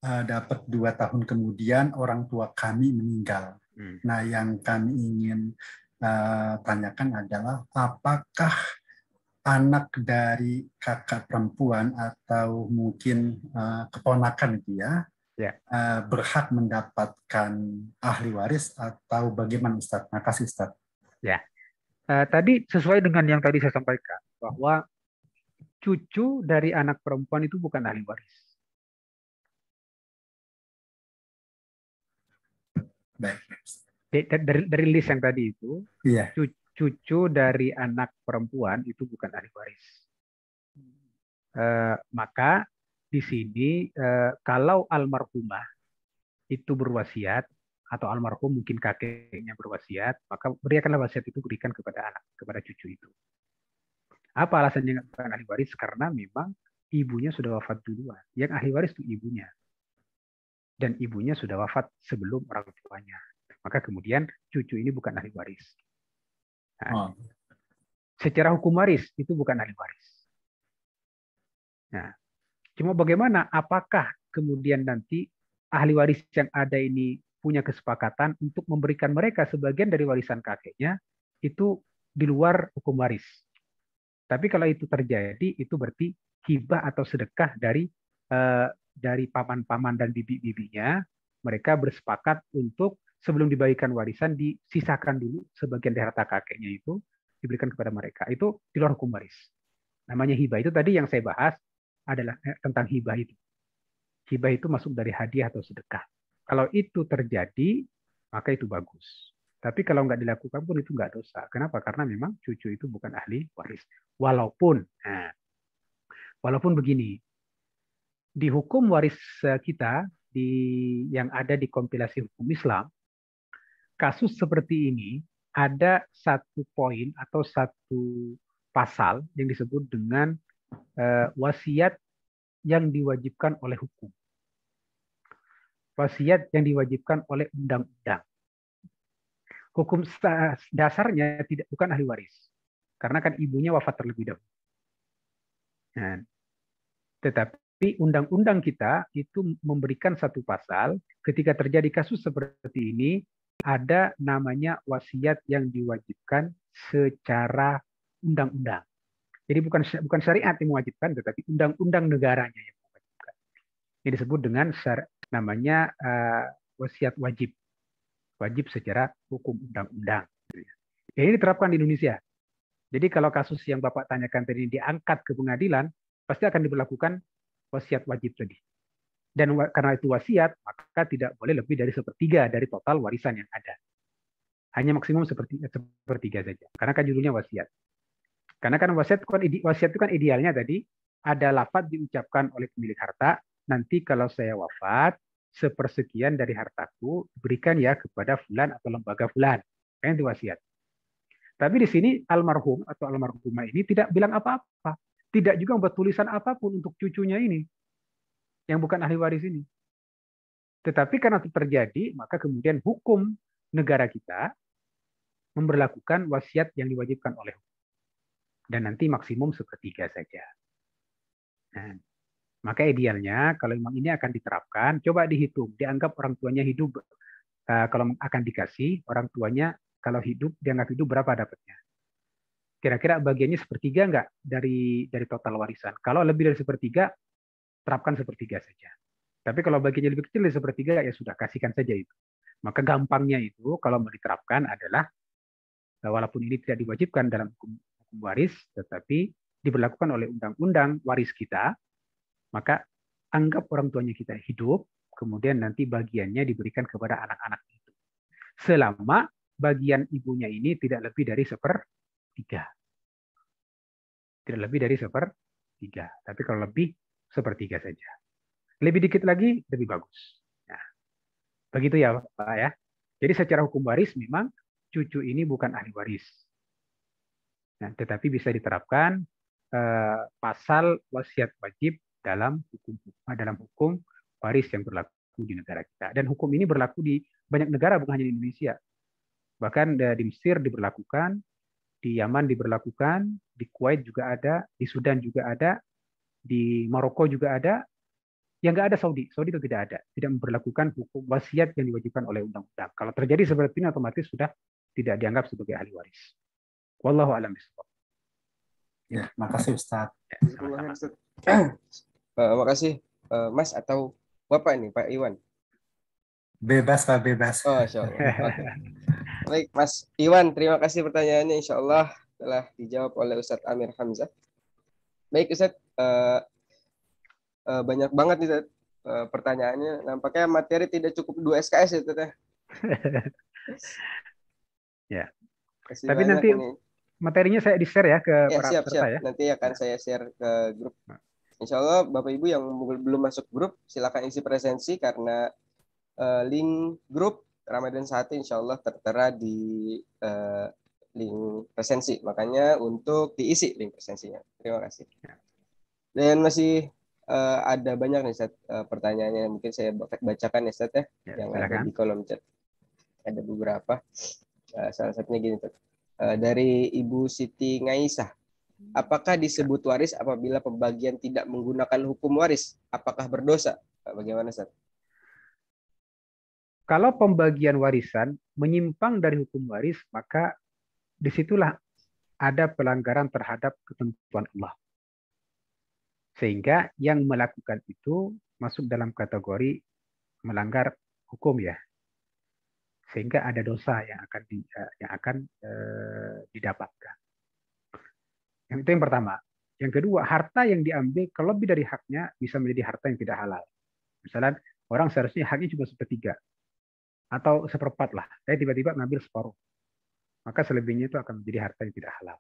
Dapat 2 tahun kemudian orang tua kami meninggal. Nah, yang kami ingin tanyakan adalah apakah anak dari kakak perempuan atau mungkin keponakan itu ya, berhak mendapatkan ahli waris atau bagaimana Ustadz? Terima kasih Ustadz. Ya, tadi sesuai dengan yang tadi saya sampaikan bahwa cucu dari anak perempuan itu bukan ahli waris. Baik. Dari list yang tadi itu, iya. Cucu dari anak perempuan itu bukan ahli waris. Maka di sini kalau almarhumah itu berwasiat atau almarhum mungkin kakeknya berwasiat, maka berikanlah wasiat itu berikan kepada anak, kepada cucu itu. Apa alasannya bukan ahli waris? Karena memang ibunya sudah wafat duluan. Yang ahli waris itu ibunya. Dan ibunya sudah wafat sebelum orang tuanya. Maka kemudian cucu ini bukan ahli waris. Nah, secara hukum waris itu bukan ahli waris. Nah, cuma bagaimana? Apakah kemudian nanti ahli waris yang ada ini punya kesepakatan untuk memberikan mereka sebagian dari warisan kakeknya itu di luar hukum waris. Tapi kalau itu terjadi, itu berarti hibah atau sedekah dari paman-paman dan bibi-bibinya. Mereka bersepakat untuk sebelum dibagikan warisan disisakan dulu sebagian dari harta kakeknya itu diberikan kepada mereka. Itu di luar hukum waris. Namanya hibah. Itu tadi yang saya bahas adalah tentang hibah itu. Hibah itu masuk dari hadiah atau sedekah. Kalau itu terjadi, maka itu bagus. Tapi kalau nggak dilakukan pun itu nggak dosa. Kenapa? Karena memang cucu itu bukan ahli waris. Walaupun begini, di hukum waris kita yang ada di kompilasi hukum Islam, kasus seperti ini ada satu poin atau satu pasal yang disebut dengan wasiat yang diwajibkan oleh hukum. Wasiat yang diwajibkan oleh undang-undang. Hukum dasarnya bukan ahli waris. Karena kan ibunya wafat terlebih dahulu. Nah, tetapi undang-undang kita itu memberikan satu pasal ketika terjadi kasus seperti ini, ada namanya wasiat yang diwajibkan secara undang-undang. Jadi bukan syariat yang mewajibkan, tetapi undang-undang negaranya yang mewajibkan. Ini disebut dengan namanya wasiat wajib. Wajib secara hukum undang-undang. Ini diterapkan di Indonesia. Jadi kalau kasus yang Bapak tanyakan tadi diangkat ke pengadilan, pasti akan diberlakukan wasiat wajib tadi. Dan karena itu wasiat, maka tidak boleh lebih dari 1/3 dari total warisan yang ada. Hanya maksimum sepertiga saja. Karena kan judulnya wasiat. Karena kan wasiat itu kan idealnya tadi ada lafaz diucapkan oleh pemilik harta, nanti kalau saya wafat, 1/4 dari hartaku berikan ya kepada fulan atau lembaga fulan. Itu wasiat. Tapi di sini almarhum atau almarhumah ini tidak bilang apa-apa. Tidak juga membuat tulisan apapun untuk cucunya ini. Yang bukan ahli waris ini. Tetapi karena itu terjadi, maka kemudian hukum negara kita memberlakukan wasiat yang diwajibkan oleh hukum. Dan nanti maksimum 1/3 saja. Nah, maka idealnya kalau memang ini akan diterapkan, coba dihitung. Dianggap orang tuanya hidup. Kalau akan dikasih, orang tuanya kalau hidup, dianggap hidup berapa dapatnya? Kira-kira bagiannya 1/3 enggak dari total warisan? Kalau lebih dari 1/3, terapkan 1/3 saja. Tapi kalau bagiannya lebih kecil dari 1/3, ya sudah, kasihkan saja itu. Maka gampangnya itu kalau mau diterapkan adalah, walaupun ini tidak diwajibkan dalam hukum waris, tetapi diberlakukan oleh undang-undang waris kita, maka anggap orang tuanya kita hidup, kemudian nanti bagiannya diberikan kepada anak-anak itu. Selama bagian ibunya ini tidak lebih dari 1/3. Tidak lebih dari 1/3. Tapi kalau lebih, 1/3 saja. Lebih dikit lagi, lebih bagus. Nah, begitu ya Pak ya. Jadi secara hukum waris memang cucu ini bukan ahli waris. Nah, tetapi bisa diterapkan pasal wasiat wajib dalam hukum waris yang berlaku di negara kita. Dan hukum ini berlaku di banyak negara, bukan hanya di Indonesia. Bahkan di Mesir diberlakukan, di Yaman diberlakukan, di Kuwait juga ada, di Sudan juga ada, di Maroko juga ada. Yang nggak ada Saudi. Saudi itu tidak ada. Tidak memperlakukan hukum wasiat yang diwajibkan oleh undang-undang. Kalau terjadi seperti ini, otomatis sudah tidak dianggap sebagai ahli waris. Wallahu a'lam bishawab. Ya, makasih Ustaz. Makasih Mas atau Bapak ini, Pak Iwan. Bebas Pak, bebas. Oh, insya Allah. Okay. Baik, Mas Iwan, terima kasih pertanyaannya. Insya Allah telah dijawab oleh Ustadz Amir Hamzah. Baik Ustadz, banyak banget nih Ustadz, pertanyaannya. Nampaknya materi tidak cukup 2 SKS ya Ustadz. Ya. Tapi nanti ini materinya saya di-share ya ke para peserta ya. Nanti akan saya share ke grup. Insya Allah Bapak Ibu yang belum masuk grup, silakan isi presensi karena link grup Ramadan 1 insya Allah tertera di link presensi. Makanya untuk diisi link presensinya. Terima kasih. Dan masih ada banyak nih Ustaz, pertanyaannya. Mungkin saya bacakan ya Ustaz ya, yang silakan. Ada di kolom chat. Ada beberapa. Salah satunya gini Ustaz. Dari Ibu Siti Ngaisah. Apakah disebut waris apabila pembagian tidak menggunakan hukum waris? Apakah berdosa? Bagaimana Ustaz? Kalau pembagian warisan menyimpang dari hukum waris, maka disitulah ada pelanggaran terhadap ketentuan Allah. Sehingga yang melakukan itu masuk dalam kategori melanggar hukum ya. sehingga ada dosa yang akan didapatkan. Itu yang pertama. Yang kedua, harta yang diambil kalau lebih dari haknya bisa menjadi harta yang tidak halal. Misalnya orang seharusnya haknya cuma sepertiga atau seperempat lah, saya tiba-tiba ngambil separuh, maka selebihnya itu akan menjadi harta yang tidak halal.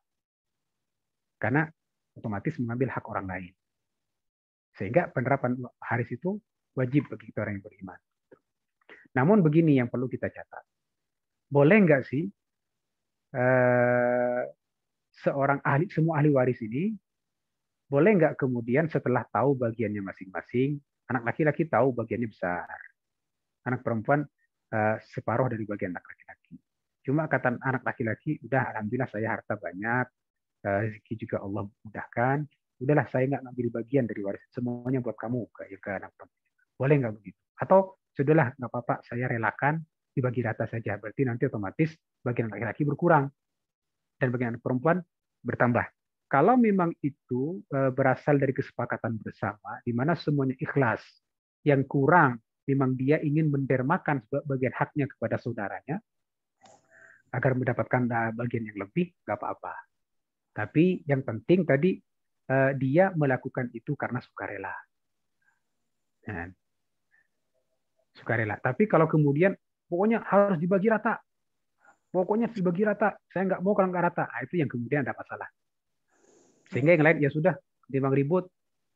Karena otomatis mengambil hak orang lain. Sehingga penerapan haris itu wajib bagi kita orang yang beriman. Namun begini yang perlu kita catat. Boleh nggak sih semua ahli waris ini, boleh nggak kemudian setelah tahu bagiannya masing-masing, anak laki-laki tahu bagiannya besar, anak perempuan separuh dari bagian anak laki-laki. Cuma kata anak laki-laki, udah alhamdulillah saya harta banyak, rezeki juga Allah mudahkan, udahlah saya nggak ngambil bagian dari waris, semuanya buat kamu ke anak perempuan. Boleh nggak begitu? Atau sudahlah nggak apa-apa, saya relakan dibagi rata saja. Berarti nanti otomatis bagian laki-laki berkurang dan bagian anak perempuan bertambah. Kalau memang itu berasal dari kesepakatan bersama, di mana semuanya ikhlas, yang kurang memang dia ingin mendermakan bagian haknya kepada saudaranya agar mendapatkan bagian yang lebih, nggak apa-apa. Tapi yang penting tadi dia melakukan itu karena sukarela. Nah, sukarela. Tapi kalau kemudian pokoknya harus dibagi rata, saya nggak mau kalau nggak rata, itu yang kemudian ada masalah. Sehingga yang lain ya sudah, timbang ribut,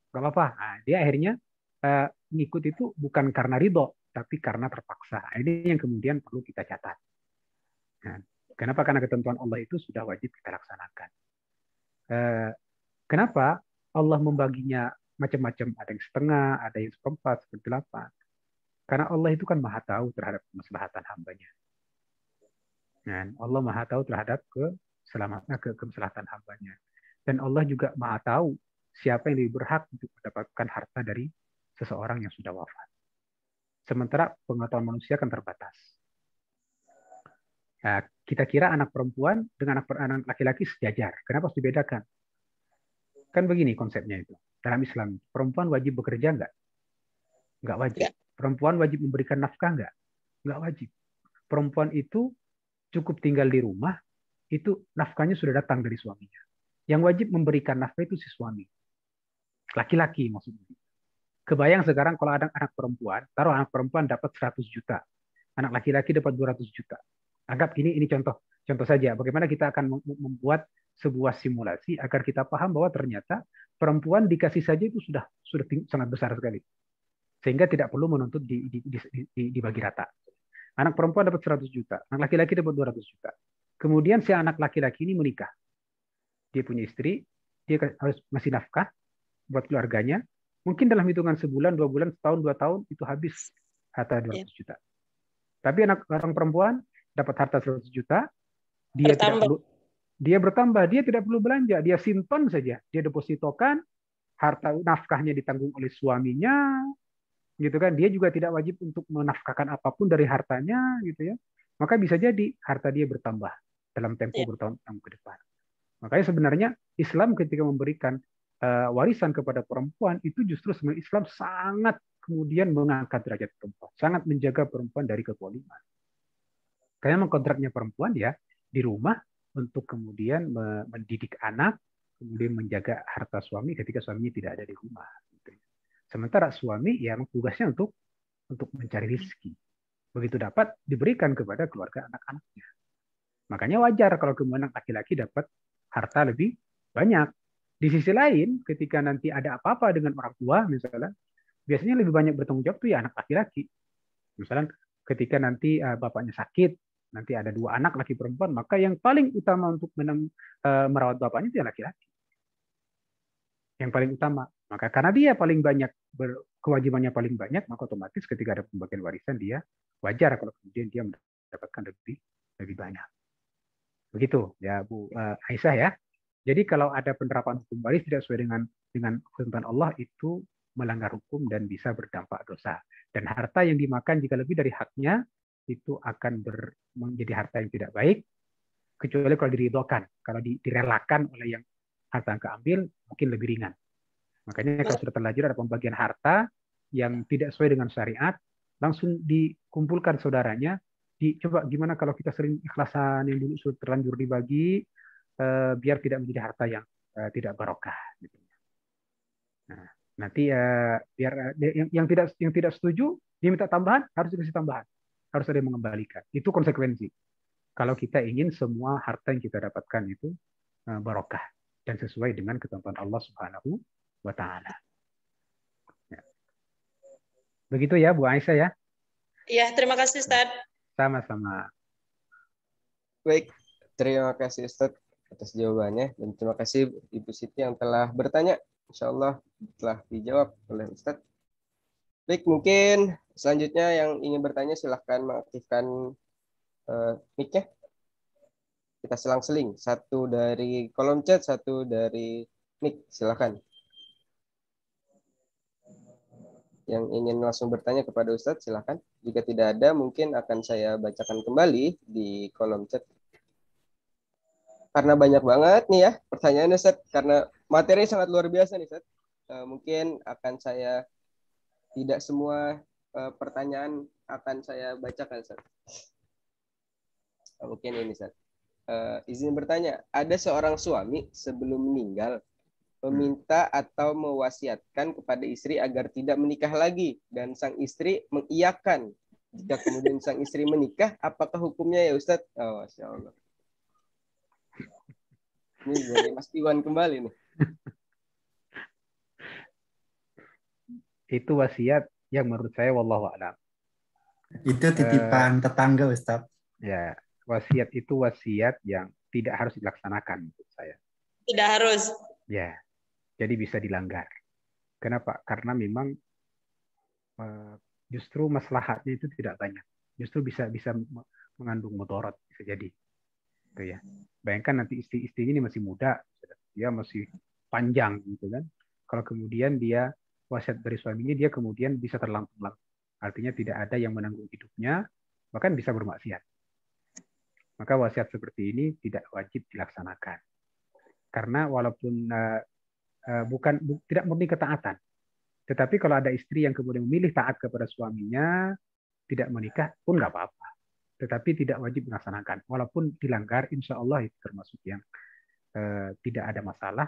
nggak apa-apa. Nah, dia akhirnya ngikut itu bukan karena ridho, tapi karena terpaksa. Ini yang kemudian perlu kita catat. Nah, kenapa? Karena ketentuan Allah itu sudah wajib kita laksanakan. Kenapa Allah membaginya macam-macam? Ada yang setengah, ada yang seperempat, seperdelapan. Karena Allah itu kan maha tahu terhadap kemaslahatan hambanya. Dan Allah maha tahu terhadap kemaslahatan hambanya. Dan Allah juga maha tahu siapa yang lebih berhak untuk mendapatkan harta dari seseorang yang sudah wafat. Sementara pengetahuan manusia kan terbatas. Nah, kita kira anak perempuan dengan anak laki-laki sejajar. Kenapa harus dibedakan? Kan begini konsepnya itu. Dalam Islam, perempuan wajib bekerja nggak? Nggak wajib. Perempuan wajib memberikan nafkah nggak? Nggak wajib. Perempuan itu cukup tinggal di rumah, itu nafkahnya sudah datang dari suaminya. Yang wajib memberikan nafkah itu si suami. Laki-laki maksudnya. Kebayang sekarang kalau ada anak perempuan, taruh anak perempuan dapat 100 juta. Anak laki-laki dapat 200 juta. Anggap ini contoh saja. Bagaimana kita akan membuat sebuah simulasi agar kita paham bahwa ternyata perempuan dikasih saja itu sudah sangat besar sekali. Sehingga tidak perlu menuntut dibagi rata. Anak perempuan dapat 100 juta, anak laki-laki dapat 200 juta. Kemudian si anak laki-laki ini menikah. Dia punya istri, dia harus ngasih nafkah buat keluarganya. Mungkin dalam hitungan sebulan, 2 bulan, setahun, 2 tahun itu habis harta 200 juta. Tapi orang perempuan dapat harta 100 juta, dia bertambah, dia tidak perlu belanja, dia simpan saja, dia depositokan, harta nafkahnya ditanggung oleh suaminya, gitu kan? Dia juga tidak wajib untuk menafkahkan apapun dari hartanya, gitu ya. Maka bisa jadi harta dia bertambah dalam tempo bertahun-tahun ke depan. Makanya sebenarnya Islam ketika memberikan warisan kepada perempuan itu justru sebenarnya Islam sangat kemudian mengangkat derajat perempuan, sangat menjaga perempuan dari kezaliman. Karena mengkontraknya perempuan ya di rumah untuk kemudian mendidik anak, kemudian menjaga harta suami ketika suaminya tidak ada di rumah. Sementara suami ya tugasnya untuk mencari rezeki. Begitu dapat diberikan kepada keluarga anak-anaknya. Makanya wajar kalau kemudian anak laki-laki dapat harta lebih banyak. Di sisi lain, ketika nanti ada apa-apa dengan orang tua misalnya, biasanya lebih banyak bertanggung jawab tuh ya anak laki-laki. Misalnya ketika nanti bapaknya sakit, nanti ada 2 anak laki perempuan, maka yang paling utama untuk merawat bapaknya itu ya laki-laki. Yang paling utama. Maka karena dia paling banyak, kewajibannya paling banyak, maka otomatis ketika ada pembagian warisan dia wajar kalau kemudian dia mendapatkan lebih banyak. Begitu ya Bu Aisyah ya. Jadi kalau ada penerapan hukum waris tidak sesuai dengan ketentuan Allah itu melanggar hukum dan bisa berdampak dosa. Dan harta yang dimakan jika lebih dari haknya itu akan menjadi harta yang tidak baik, kecuali kalau diridhokan. Kalau direlakan oleh yang harta yang keambil mungkin lebih ringan. Makanya kalau sudah terlanjur ada pembagian harta yang tidak sesuai dengan syariat, langsung dikumpulkan saudaranya, coba gimana kalau kita sering ikhlasan yang dulu sudah terlanjur dibagi, biar tidak menjadi harta yang tidak barokah. Gitu. Nah, nanti biar yang tidak setuju dia minta tambahan, harus dikasih tambahan, harus ada yang mengembalikan. Itu konsekuensi. Kalau kita ingin semua harta yang kita dapatkan itu barokah dan sesuai dengan ketentuan Allah Subhanahu wa Ta'ala. Ya. Begitu ya, Bu Aisyah ya. Iya, terima kasih Ustaz. Sama-sama. Baik, terima kasih Ustaz atas jawabannya dan terima kasih Ibu Siti yang telah bertanya. Insya Allah telah dijawab oleh Ustaz. Baik, mungkin selanjutnya yang ingin bertanya silahkan mengaktifkan mic-nya. Kita selang-seling, satu dari kolom chat, satu dari mic, silahkan. Yang ingin langsung bertanya kepada Ustadz, silahkan. Jika tidak ada, mungkin akan saya bacakan kembali di kolom chat. Karena banyak banget nih ya pertanyaannya, Ustadz. Karena materi sangat luar biasa nih, Ustadz. Mungkin akan saya, tidak semua pertanyaan akan saya bacakan, Ustadz. Mungkin ini, Ustadz. Izin bertanya, ada seorang suami sebelum meninggal meminta atau mewasiatkan kepada istri agar tidak menikah lagi dan sang istri mengiyakan. Jika kemudian sang istri menikah, apakah hukumnya ya Ustadz? Oh, Masya Allah. Ini dari Mas Iwan kembali nih. Itu wasiat yang menurut saya wallahu a'lam. Itu titipan tetangga Ustadz. Ya, wasiat itu wasiat yang tidak harus dilaksanakan menurut saya. Tidak harus. Ya, jadi bisa dilanggar. Kenapa? Karena memang justru maslahatnya itu tidak banyak. Justru bisa mengandung mudarat, bisa jadi. Itu ya. Bayangkan nanti istri ini masih muda, dia masih panjang gitu kan. Kalau kemudian dia wasiat dari suaminya, dia kemudian bisa terlampung. Artinya tidak ada yang menanggung hidupnya, bahkan bisa bermaksiat. Maka wasiat seperti ini tidak wajib dilaksanakan. Karena walaupun tidak murni ketaatan. Tetapi kalau ada istri yang kemudian memilih taat kepada suaminya, tidak menikah pun nggak apa-apa. Tetapi tidak wajib dilaksanakan. Walaupun dilanggar, insya Allah itu termasuk yang tidak ada masalah.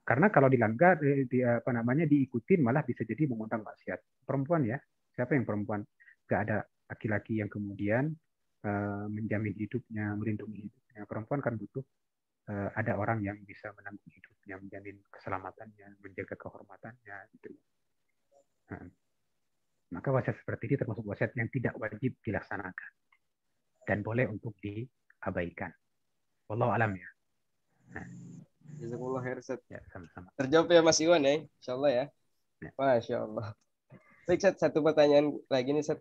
Karena kalau dilanggar, diikutin malah bisa jadi mengundang maksiat. Perempuan ya, siapa yang perempuan? Nggak ada laki-laki yang kemudian menjamin hidupnya, melindungi hidupnya. Perempuan kan butuh ada orang yang bisa menanggung hidupnya, menjamin keselamatannya, menjaga kehormatannya. Gitu. Nah, maka wasiat seperti ini termasuk wasiat yang tidak wajib dilaksanakan dan boleh untuk diabaikan. Wallahu alam ya. Nah. Jazakumullah khair, Ustaz. Ya, sama-sama. Terjawab ya Mas Iwan ya, Insya Allah ya. Masya Allah. Baik, Ustaz, satu pertanyaan lagi nih, Ustaz.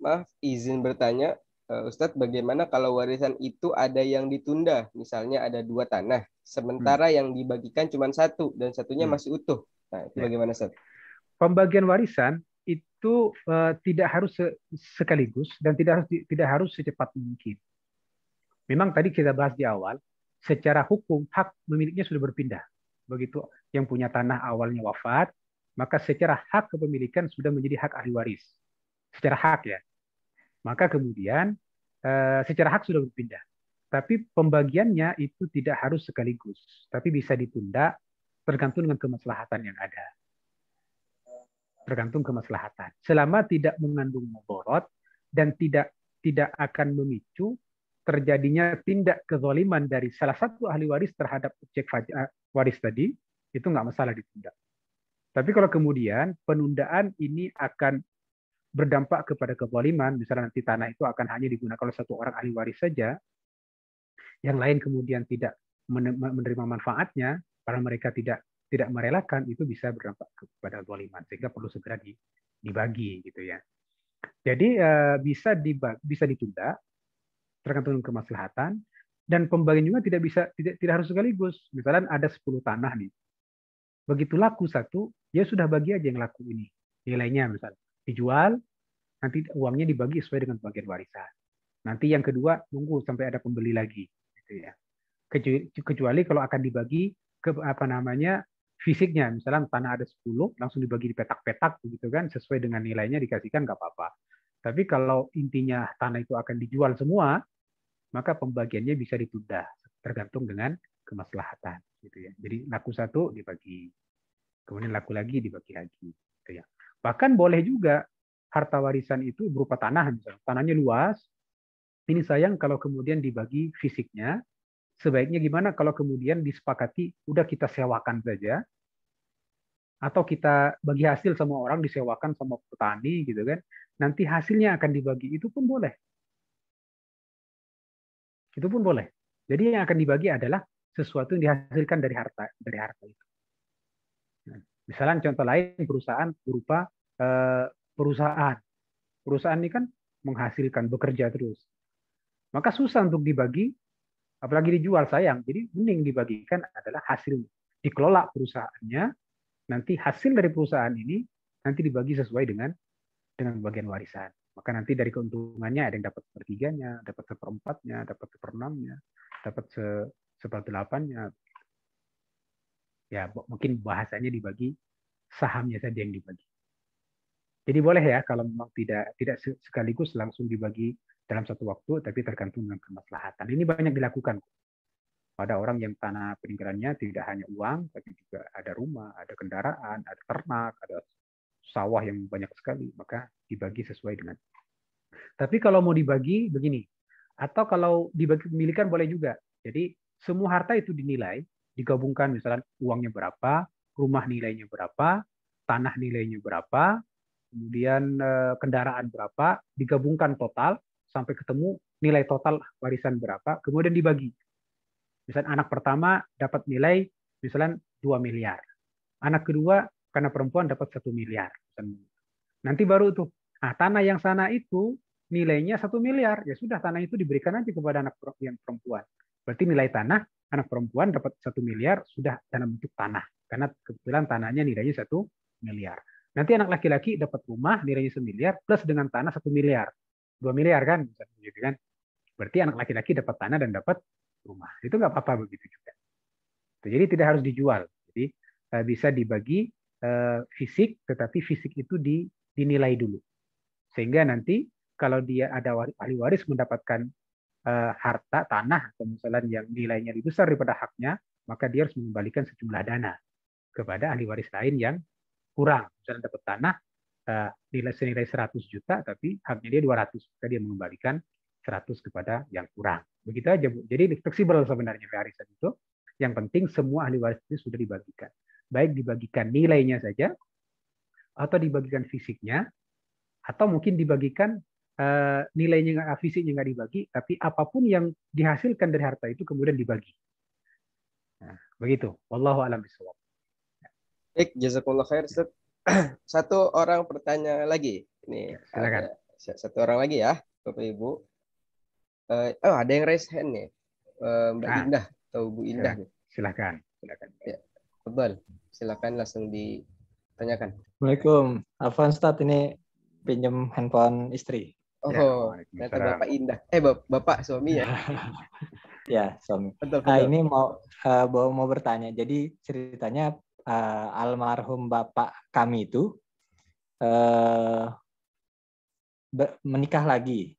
Maaf, izin bertanya. Ustadz, bagaimana kalau warisan itu ada yang ditunda? Misalnya ada 2 tanah, sementara yang dibagikan cuma 1 dan satunya masih utuh. Nah, itu bagaimana, Ustadz? Pembagian warisan itu tidak harus sekaligus dan tidak harus secepat mungkin. Memang tadi kita bahas di awal, secara hukum hak pemiliknya sudah berpindah. Begitu yang punya tanah awalnya wafat, maka secara hak kepemilikan sudah menjadi hak ahli waris. Secara hak ya. Maka kemudian secara hak sudah berpindah. Tapi pembagiannya itu tidak harus sekaligus. Tapi bisa ditunda tergantung dengan kemaslahatan yang ada. Tergantung kemaslahatan. Selama tidak mengandung mudarat dan tidak akan memicu terjadinya tindak kezaliman dari salah satu ahli waris terhadap objek waris tadi, itu nggak masalah ditunda. Tapi kalau kemudian penundaan ini akan berdampak kepada kezaliman, misalnya nanti tanah itu akan hanya digunakan oleh satu orang ahli waris saja, yang lain kemudian tidak menerima manfaatnya, karena mereka tidak merelakan, itu bisa berdampak kepada kezaliman, sehingga perlu segera dibagi gitu ya. Jadi bisa ditunda tergantung kemaslahatan, dan pembagian juga tidak harus sekaligus. Misalnya ada 10 tanah nih, begitu laku 1, ya sudah bagi aja yang laku ini nilainya, misalnya dijual, nanti uangnya dibagi sesuai dengan bagian warisan. Nanti yang kedua nunggu sampai ada pembeli lagi, gitu ya. Kecuali kalau akan dibagi ke fisiknya, misalnya tanah ada 10, langsung dibagi di petak-petak, begitu kan, sesuai dengan nilainya dikasihkan nggak apa-apa. Tapi kalau intinya tanah itu akan dijual semua, maka pembagiannya bisa ditunda tergantung dengan kemaslahatan gitu ya. Jadi laku satu dibagi, kemudian laku lagi dibagi lagi gitu ya. Bahkan boleh juga harta warisan itu berupa tanah, misalnya tanahnya luas, ini sayang kalau kemudian dibagi fisiknya. Sebaiknya gimana kalau kemudian disepakati udah kita sewakan saja, atau kita bagi hasil sama orang, disewakan sama petani gitu kan, nanti hasilnya akan dibagi, itu pun boleh. Itu pun boleh. Jadi yang akan dibagi adalah sesuatu yang dihasilkan dari harta itu. Nah, misalnya contoh lain, perusahaan berupa perusahaan. Perusahaan ini kan menghasilkan, bekerja terus. Maka susah untuk dibagi, apalagi dijual, sayang. Jadi mending dibagikan adalah hasilnya. Dikelola perusahaannya, nanti hasil dari perusahaan ini nanti dibagi sesuai dengan bagian warisan. Maka nanti dari keuntungannya ada yang dapat sepertiganya, dapat seperempatnya, dapat seperenamnya, dapat seperdelapannya. Ya, mungkin bahasanya dibagi, sahamnya saja yang dibagi. Jadi boleh ya kalau memang tidak sekaligus langsung dibagi dalam satu waktu, tapi tergantung dengan kemaslahatan. Ini banyak dilakukan pada orang yang tanah peninggalannya tidak hanya uang, tapi juga ada rumah, ada kendaraan, ada ternak, ada sawah yang banyak sekali, maka dibagi sesuai dengan. Tapi kalau mau dibagi begini, atau kalau dibagi kepemilikan boleh juga. Jadi semua harta itu dinilai, digabungkan misalnya uangnya berapa, rumah nilainya berapa, tanah nilainya berapa, kemudian kendaraan berapa, digabungkan total sampai ketemu nilai total warisan berapa, kemudian dibagi. Misalnya anak pertama dapat nilai misalnya 2 miliar. Anak kedua karena perempuan dapat 1 miliar. Nanti baru tuh, nah tanah yang sana itu nilainya 1 miliar. Ya sudah, tanah itu diberikan aja kepada anak yang perempuan. Berarti nilai tanah anak perempuan dapat 1 miliar sudah dalam bentuk tanah. Karena kebetulan tanahnya nilainya 1 miliar. Nanti anak laki-laki dapat rumah nilainya 1 miliar plus dengan tanah 1 miliar. 2 miliar kan? Gitu kan? Berarti anak laki-laki dapat tanah dan dapat rumah. Itu nggak apa-apa begitu juga. Jadi tidak harus dijual. Jadi bisa dibagi fisik, tetapi fisik itu dinilai dulu. Sehingga nanti kalau dia ada ahli waris mendapatkan harta, tanah, atau misalnya yang nilainya lebih besar daripada haknya, maka dia harus mengembalikan sejumlah dana kepada ahli waris lain yang kurang. Misalnya dapat tanah nilai senilai 100 juta, tapi haknya dia 200, maka dia mengembalikan 100 kepada yang kurang. Begitu aja, Bu. Jadi fleksibel sebenarnya warisan itu. Yang penting semua ahli waris itu sudah dibagikan. Baik dibagikan nilainya saja, atau dibagikan fisiknya, atau mungkin dibagikan nilainya, fisiknya nggak dibagi, tapi apapun yang dihasilkan dari harta itu kemudian dibagi. Nah, begitu. Wallahu a'lam bishawab. Baik, jazakumullah khair, Ustaz. Satu orang bertanya lagi. Ini silakan. Ada satu orang lagi ya, Bapak Ibu. Ada yang raise hand nih. Mbak Indah atau Bu Indah. Silakan. Ya, betul. Silakan langsung ditanyakan. Assalamualaikum. Afwan Ustaz, ini pinjam handphone istri. Oh, ternyata Bapak Indah. Bapak suami ya? Ya, suami. Betul. Ini mau bertanya. Jadi ceritanya almarhum bapak kami itu menikah lagi.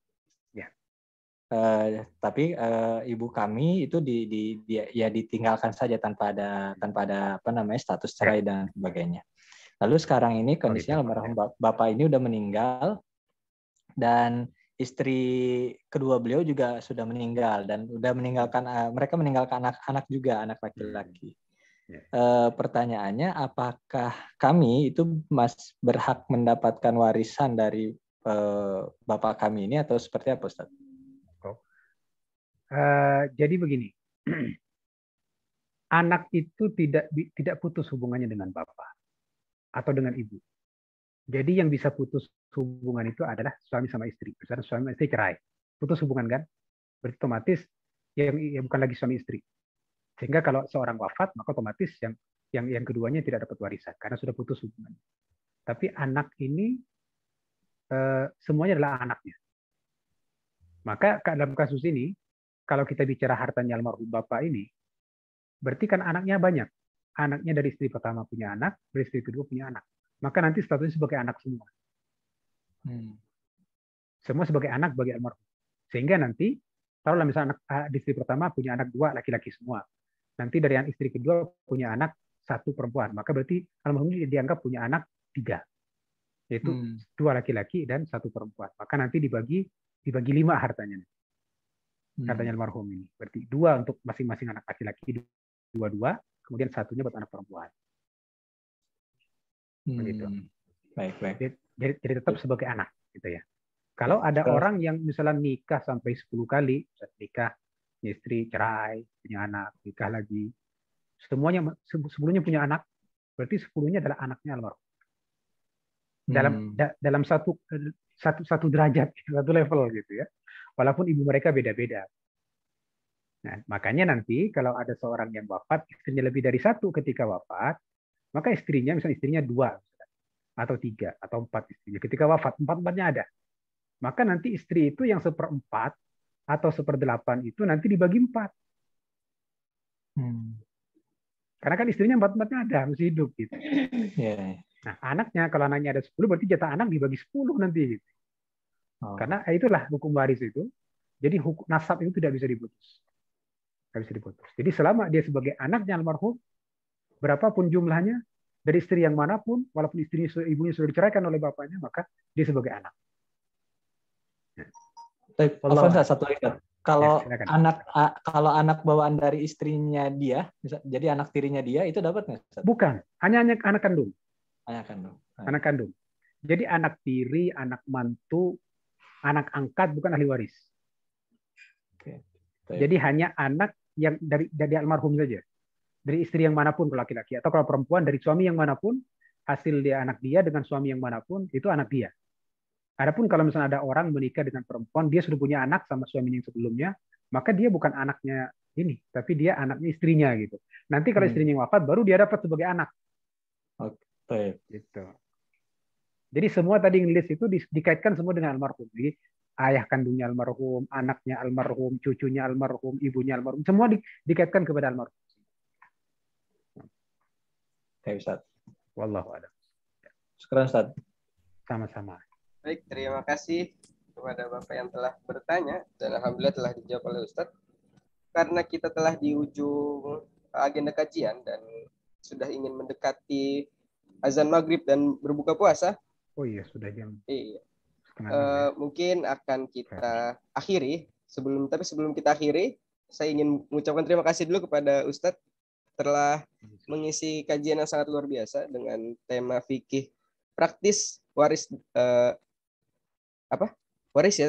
Tapi ibu kami itu ditinggalkan saja tanpa ada status cerai dan sebagainya. Lalu sekarang ini kondisinya almarhum bapak ini udah meninggal dan istri kedua beliau juga sudah meninggal dan udah meninggalkan mereka meninggalkan anak-anak juga, anak laki-laki. Pertanyaannya, apakah kami itu berhak mendapatkan warisan dari bapak kami ini atau seperti apa, Ustaz? Jadi begini, anak itu tidak putus hubungannya dengan bapak atau dengan ibu. Jadi yang bisa putus hubungan itu adalah suami sama istri. Misalnya suami sama istri cerai, putus hubungan kan? Berarti otomatis yang bukan lagi suami istri. Sehingga kalau seorang wafat, maka otomatis yang keduanya tidak dapat warisan karena sudah putus hubungan. Tapi anak ini semuanya adalah anaknya. Maka dalam kasus ini, kalau kita bicara hartanya almarhum bapak ini, berarti kan anaknya banyak. Anaknya dari istri pertama punya anak, dari istri kedua punya anak. Maka nanti statusnya sebagai anak semua. Semua sebagai anak bagi almarhum. Sehingga nanti kalau misalnya di istri pertama punya anak 2 laki-laki semua. Nanti dari yang istri kedua punya anak 1 perempuan. Maka berarti almarhum ini dianggap punya anak 3. Yaitu 2 laki-laki dan 1 perempuan. Maka nanti dibagi 5 hartanya. Hartanya almarhum ini. Berarti 2 untuk masing-masing anak laki-laki, 2, kemudian 1-nya buat anak perempuan. Begitu. Baik. Jadi tetap sebagai anak gitu ya. Kalau ada orang yang misalnya nikah sampai 10 kali, nikah, istri, cerai, punya anak, nikah lagi, semuanya sebelumnya punya anak, berarti 10-nya adalah anaknya almarhum. Dalam satu derajat, satu level gitu ya. Walaupun ibu mereka beda-beda. Nah, makanya nanti kalau ada seorang yang wafat, istrinya lebih dari 1 ketika wafat, maka istrinya, misalnya istrinya 2 atau 3 atau 4 istrinya. Ketika wafat, 4-4-nya ada. Maka nanti istri itu yang 1/4 atau 1/8 itu nanti dibagi 4. Karena kan istrinya 4-4-nya ada, masih hidup gitu. Nah, anaknya, kalau anaknya ada 10, berarti jatah anak dibagi 10 nanti. Gitu. Karena itulah hukum waris itu. Jadi hukum nasab itu tidak bisa diputus. Tidak bisa diputus. Jadi selama dia sebagai anaknya almarhum, berapapun jumlahnya, dari istri yang manapun, walaupun ibunya sudah diceraikan oleh bapaknya, maka dia sebagai anak. Satu lagi. Kalau anak bawaan dari istrinya dia, jadi anak tirinya dia, itu dapat nggak? Bukan, hanya anak kandung. Anak kandung. Jadi anak tiri, anak mantu, anak angkat bukan ahli waris. Jadi hanya anak yang dari almarhum saja. Dari istri yang manapun, kalau laki-laki, atau kalau perempuan dari suami yang manapun, hasil dia anak dia dengan suami yang manapun, itu anak dia. Adapun kalau misalnya ada orang menikah dengan perempuan, dia sudah punya anak sama suaminya yang sebelumnya, maka dia bukan anaknya ini, tapi dia anaknya istrinya gitu. Nanti kalau istrinya yang wafat, baru dia dapat sebagai anak. Gitu. Jadi semua tadi yang list itu dikaitkan semua dengan almarhum. Jadi ayah kandungnya almarhum, anaknya almarhum, cucunya almarhum, ibunya almarhum, semua dikaitkan kepada almarhum. Ustaz. Wallahu a'lam. Sekarang Ustaz. Sama-sama. Baik, terima kasih kepada Bapak yang telah bertanya dan alhamdulillah telah dijawab oleh Ustadz. Karena kita telah di ujung agenda kajian dan sudah ingin mendekati azan maghrib dan berbuka puasa. Oh iya, sudah jam. Iya. Mungkin akan kita akhiri. Sebelum kita akhiri, saya ingin mengucapkan terima kasih dulu kepada Ustadz telah mengisi kajian yang sangat luar biasa dengan tema fikih praktis waris waris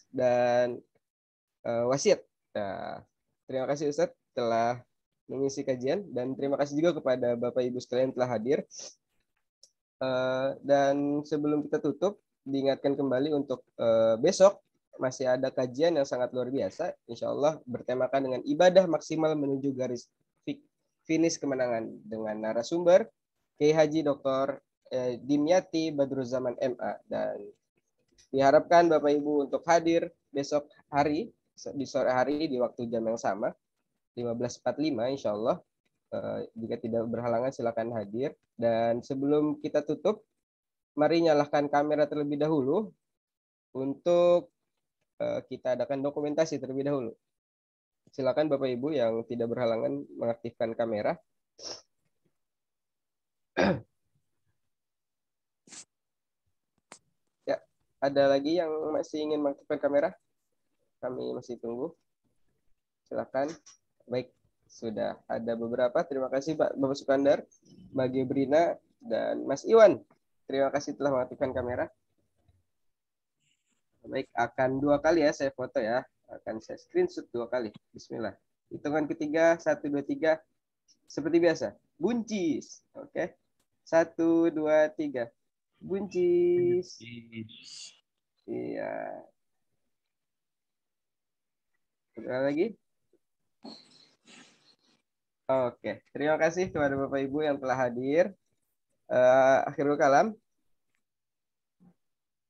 dan wasiat. Nah, terima kasih Ustadz telah mengisi kajian dan terima kasih juga kepada Bapak Ibu sekalian telah hadir. Dan sebelum kita tutup, diingatkan kembali untuk besok masih ada kajian yang sangat luar biasa, insya Allah bertemakan dengan ibadah maksimal menuju garis finish kemenangan dengan narasumber Kiai Haji Dr. Dimyati Badruzzaman MA, dan diharapkan Bapak Ibu untuk hadir besok hari di sore hari di waktu jam yang sama 15.45 insya Allah. Jika tidak berhalangan silakan hadir. Dan sebelum kita tutup, mari nyalakan kamera terlebih dahulu untuk kita adakan dokumentasi terlebih dahulu. Silakan Bapak Ibu yang tidak berhalangan mengaktifkan kamera. Ya, ada lagi yang masih ingin mengaktifkan kamera? Kami masih tunggu. Silakan. Baik, sudah ada beberapa. Terima kasih Bapak Sukandar, Mbak Gebrina, dan Mas Iwan. Terima kasih telah mengaktifkan kamera. Baik, akan 2 kali ya saya foto ya. Akan saya screenshot 2 kali. Bismillah. Hitungan ketiga, 1, 2, 3. Seperti biasa. Buncis. Oke. 1, 2, 3. Buncis. Iya. Ada lagi? Oke. Terima kasih kepada Bapak Ibu yang telah hadir. Akhirul kalam.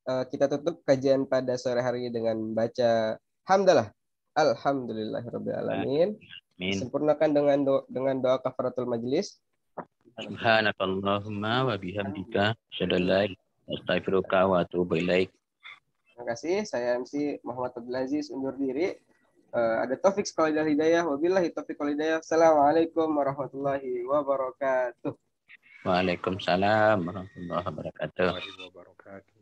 Kita tutup kajian pada sore hari ini dengan baca hamdalah. Alhamdulillahirrabbilalamin. Sempurnakan dengan doa kafaratul majlis. Subhanakallahumma wa bihamdika asyhadu an la ilaha illa anta astaghfiruka wa atubu ilaik. Terima kasih. Saya MC Muhammad Abdul Aziz undur diri. Ada Taufik Sekalidah Hidayah. Wabillahi taufiq wal hidayah. Assalamualaikum warahmatullahi wabarakatuh. Waalaikumsalam warahmatullahi wabarakatuh.